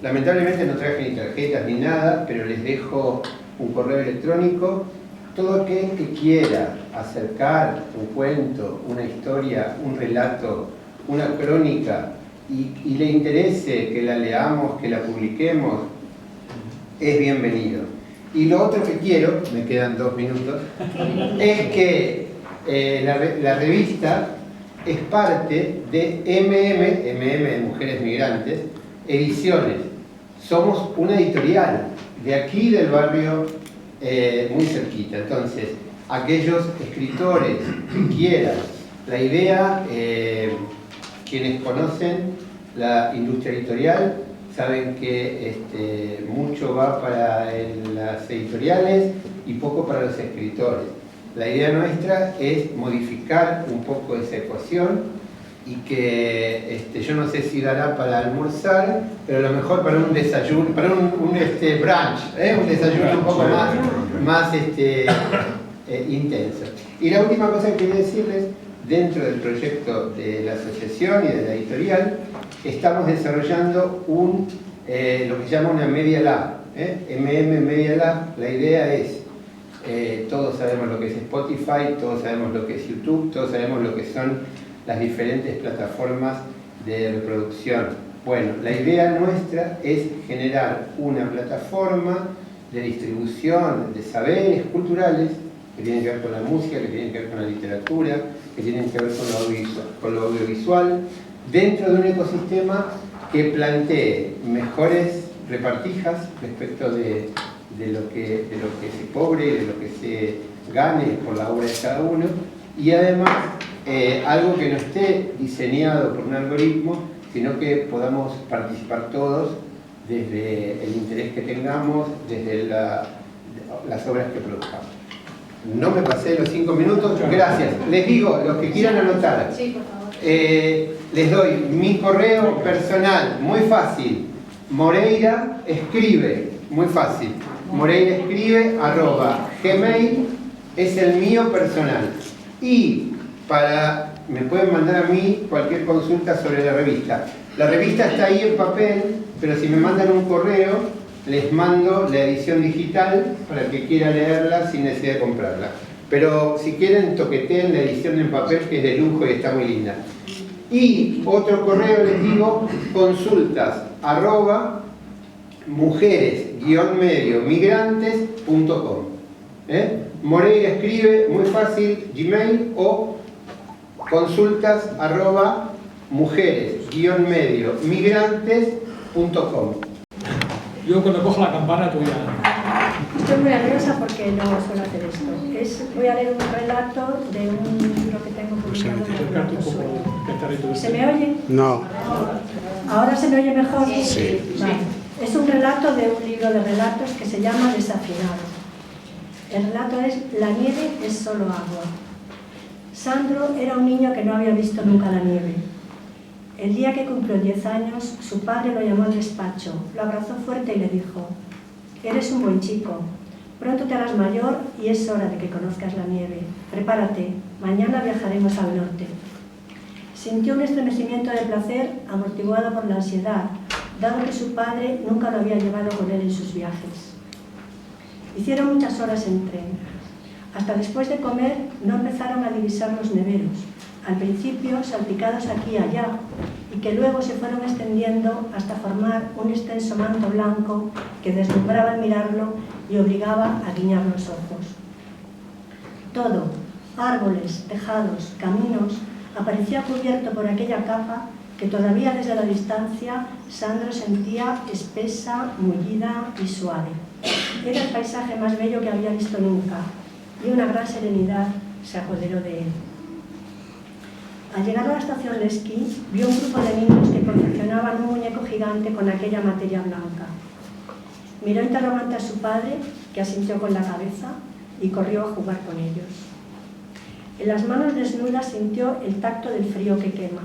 lamentablemente no traje ni tarjetas ni nada, pero les dejo un correo electrónico. Todo aquel que quiera acercar un cuento, una historia, un relato, una crónica, y le interese que la leamos, que la publiquemos, es bienvenido. Y lo otro que quiero, me quedan 2 minutos, es que la revista es parte de MM de Mujeres Migrantes, Ediciones. Somos una editorial de aquí del barrio, muy cerquita. Entonces, aquellos escritores que quieran, la idea, quienes conocen la industria editorial saben que mucho va para las editoriales y poco para los escritores. La idea nuestra es modificar un poco esa ecuación y que yo no sé si dará para almorzar, pero a lo mejor para un desayuno, para un brunch, un desayuno un poco más intenso. Y la última cosa que quería decirles, dentro del proyecto de la asociación y de la editorial, estamos desarrollando lo que se llama una Media Lab, MM Media Lab. La idea es, todos sabemos lo que es Spotify, todos sabemos lo que es YouTube, todos sabemos lo que son las diferentes plataformas de reproducción. Bueno, la idea nuestra es generar una plataforma de distribución de saberes culturales que tienen que ver con la música, que tienen que ver con la literatura, que tienen que ver con lo audiovisual, dentro de un ecosistema que plantee mejores repartijas respecto de lo que se cobre, de lo que se gane por la obra de cada uno, y además algo que no esté diseñado por un algoritmo, sino que podamos participar todos desde el interés que tengamos, desde las obras que produzcamos. No me pasé los 5 minutos, gracias. Les digo, los que quieran anotar, les doy mi correo personal, muy fácil, Moreira escribe, muy fácil, moreiraescribe@gmail, es el mío personal. Y me pueden mandar a mí cualquier consulta sobre la revista. La revista está ahí en papel, pero si me mandan un correo, les mando la edición digital para el que quiera leerla sin necesidad de comprarla. Pero si quieren, toqueteen la edición en papel, que es de lujo y está muy linda. Y otro correo les digo, consultas@mujeres-migrantes.com. Moreira escribe, muy fácil, Gmail, o consultas@mujeres-migrantes.com. Yo cuando cojo la campana tú ya... Estoy muy nerviosa porque no suelo hacer esto. Voy a leer un relato de un libro que tengo publicado. ¿Se me oye? No. ¿Ahora se me oye mejor? Sí. Vale. Es un relato de un libro de relatos que se llama Desafinado. El relato es La nieve es solo agua. Sandro era un niño que no había visto nunca la nieve. El día que cumplió 10 años, su padre lo llamó al despacho, lo abrazó fuerte y le dijo: «Eres un buen chico, pronto te harás mayor y es hora de que conozcas la nieve. Prepárate, mañana viajaremos al norte». Sintió un estremecimiento de placer amortiguado por la ansiedad, dado que su padre nunca lo había llevado con él en sus viajes. Hicieron muchas horas en tren. Hasta después de comer no empezaron a divisar los neveros, al principio salpicados aquí y allá, y que luego se fueron extendiendo hasta formar un extenso manto blanco que deslumbraba al mirarlo y obligaba a guiñar los ojos. Todo, árboles, tejados, caminos, aparecía cubierto por aquella capa que todavía desde la distancia Sandro sentía espesa, mullida y suave. Era el paisaje más bello que había visto nunca, y una gran serenidad se apoderó de él. Al llegar a la estación Lesky, vio un grupo de niños que confeccionaban un muñeco gigante con aquella materia blanca. Miró interrogante a su padre, que asintió con la cabeza, y corrió a jugar con ellos. En las manos desnudas sintió el tacto del frío que quema.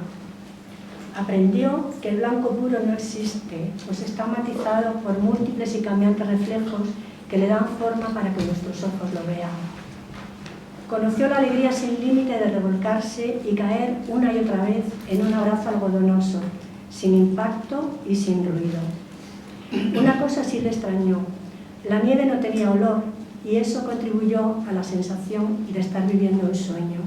Aprendió que el blanco puro no existe, pues está matizado por múltiples y cambiantes reflejos que le dan forma para que nuestros ojos lo vean. Conoció la alegría sin límite de revolcarse y caer una y otra vez en un abrazo algodonoso, sin impacto y sin ruido. Una cosa sí le extrañó: la nieve no tenía olor, y eso contribuyó a la sensación de estar viviendo un sueño.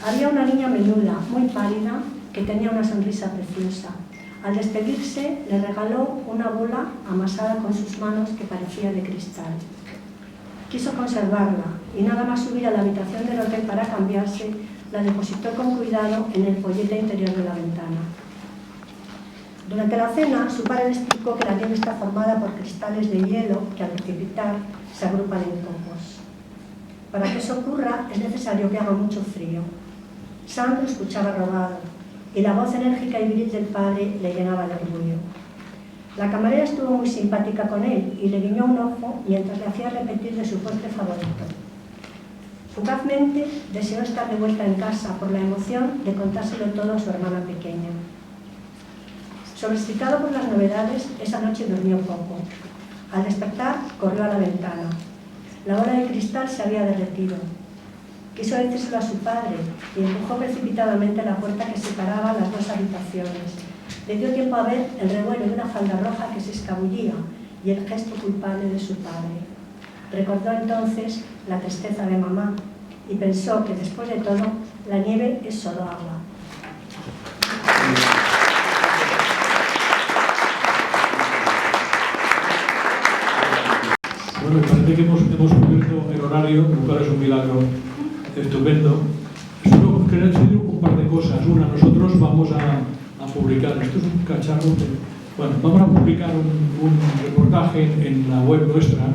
Había una niña menuda, muy pálida, que tenía una sonrisa preciosa. Al despedirse, le regaló una bola amasada con sus manos que parecía de cristal. Quiso conservarla y nada más subir a la habitación del hotel para cambiarse, la depositó con cuidado en el pollete interior de la ventana. Durante la cena, su padre le explicó que la nieve está formada por cristales de hielo que al precipitar se agrupan en copos. Para que eso ocurra es necesario que haga mucho frío. Sandro escuchaba robado y la voz enérgica y viril del padre le llenaba de orgullo. La camarera estuvo muy simpática con él y le guiñó un ojo mientras le hacía repetir de su postre favorito. Fugazmente deseó estar de vuelta en casa por la emoción de contárselo todo a su hermana pequeña. Sobreexcitado por las novedades, esa noche durmió poco. Al despertar, corrió a la ventana. La bola de cristal se había derretido. Quiso decírselo a su padre y empujó precipitadamente la puerta que separaba las dos habitaciones. Le dio tiempo a ver el revuelo de una falda roja que se escabullía y el gesto culpable de su padre. Recordó entonces la tristeza de mamá y pensó que después de todo la nieve es solo agua. Bueno, me parece que hemos cubierto el horario, lo cual es un milagro estupendo. Solo quería decir un par de cosas. Una, nosotros vamos a publicar, esto es un cacharro, bueno, vamos a publicar un reportaje en la web nuestra,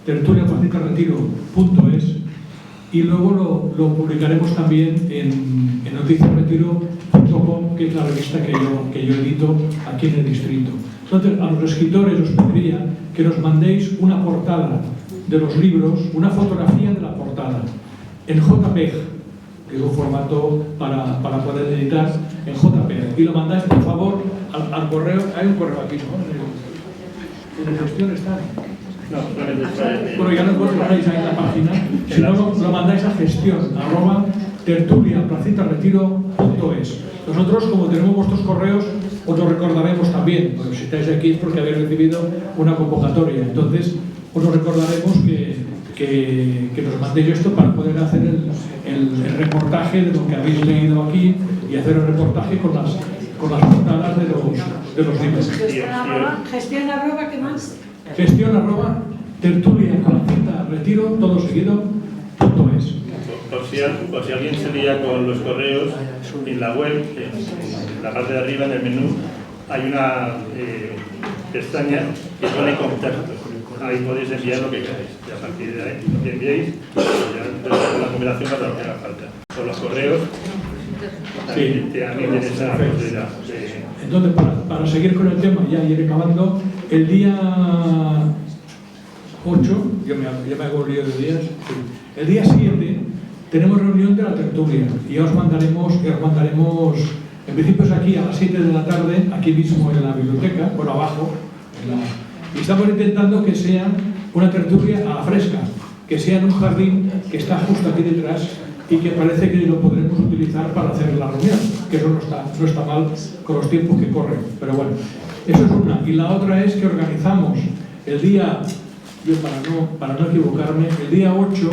tertuliaplacitarretiro.es, y luego lo publicaremos también en noticiasretiro.com, que es la revista que yo edito aquí en el distrito. Entonces, a los escritores os pediría que nos mandéis una portada de los libros, una fotografía de la portada, en JPEG, que es un formato para poder editar en JPEG. Y lo mandáis, por favor, al correo. Hay un correo aquí, ¿no? En la gestión está. No, solamente está. Bueno, ya lo ponéis ahí en la página. Si no, lo mandáis a gestión@tertuliaplacitarretiro.es. Nosotros, como tenemos vuestros correos, os lo recordaremos también. Porque si estáis aquí es porque habéis recibido una convocatoria. Entonces, os lo recordaremos que nos mandéis esto para poder hacer el reportaje de lo que habéis leído aquí y hacer el reportaje con las portadas de los libros. Gestión arroba, ¿qué más? Gestión@tertuliaplacitarretiro, todo seguido, .es. Por si alguien se lía con los correos, en la web, en la parte de arriba, en el menú, hay una pestaña que pone contacto. Ahí podéis enviar lo que queráis. Y a partir de ahí, lo que enviéis, ya la numeración para lo que haga falta. Con los correos, Sí. también tienes esa posibilidad. Entonces, para seguir con el tema, ya iré acabando, el día 8, ya me hago lío de días, sí. El día 7 tenemos reunión de la tertulia y os mandaremos, en principio es aquí a las 7 de la tarde, aquí mismo en la biblioteca, por abajo, y estamos intentando que sea una tertulia a la fresca, que sea en un jardín que está justo aquí detrás y que parece que lo podremos utilizar para hacer la reunión, que eso no está mal con los tiempos que corren, pero bueno, eso es una. Y la otra es que organizamos el día, yo para no equivocarme, el día 8,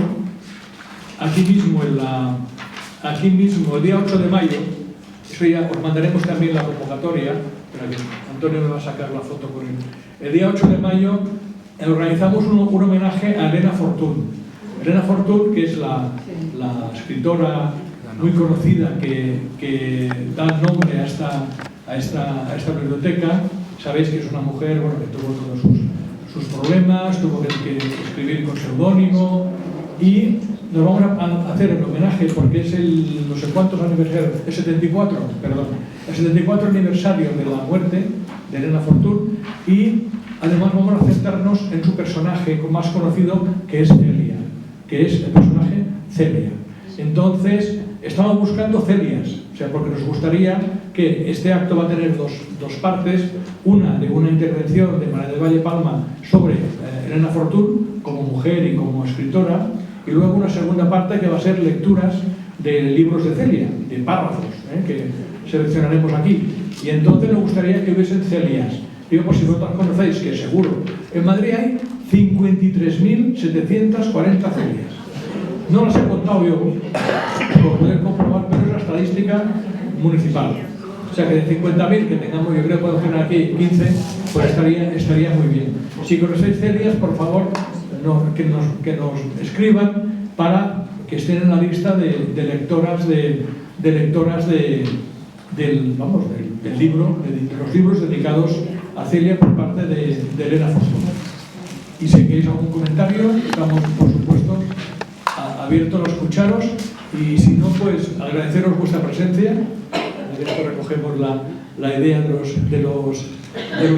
aquí mismo, el día 8 de mayo, eso ya os mandaremos también la convocatoria, pero que Antonio me va a sacar la foto con él. El día 8 de mayo organizamos un homenaje a Elena Fortún. Elena Fortún, que es la escritora muy conocida que da nombre a esta biblioteca. Sabéis que es una mujer, bueno, que tuvo todos sus problemas, tuvo que escribir con seudónimo, y nos vamos a hacer el homenaje porque es el no sé cuántos aniversario, el 74 aniversario de la muerte de Elena Fortún, y además vamos a centrarnos en su personaje más conocido, que es Celia, que es el personaje Celia. Entonces, estamos buscando Celias, o sea, porque nos gustaría que este acto va a tener dos partes, una de una intervención de María del Valle Palma sobre Elena Fortún como mujer y como escritora, y luego una segunda parte que va a ser lecturas de libros de Celia, de párrafos, que seleccionaremos aquí. Y entonces nos gustaría que hubiesen Celias. Digo, por si vosotros conocéis, que seguro. En Madrid hay 53.740 Celias. No las he contado yo, por poder comprobar, pero es la estadística municipal. O sea que de 50.000 que tengamos, yo creo que podemos tener aquí 15, pues estaría muy bien. Si conocéis Celias, por favor, que nos escriban para que estén en la lista de lectoras del libro, de los libros dedicados a Celia por parte de Elena Fortún. Y si queréis algún comentario, estamos, por supuesto, abiertos a escucharos, y si no, pues agradeceros vuestra presencia. En esto recogemos la idea de los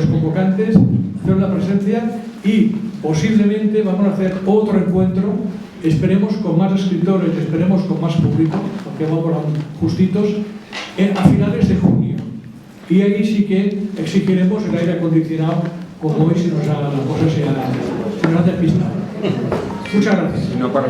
convocantes, haceros la presencia, y posiblemente vamos a hacer otro encuentro, esperemos con más escritores, esperemos con más público, porque vamos justitos, a finales de junio. Y ahí sí que exigiremos el aire acondicionado, como hoy si la cosa se nos ha despistado. Muchas gracias. No para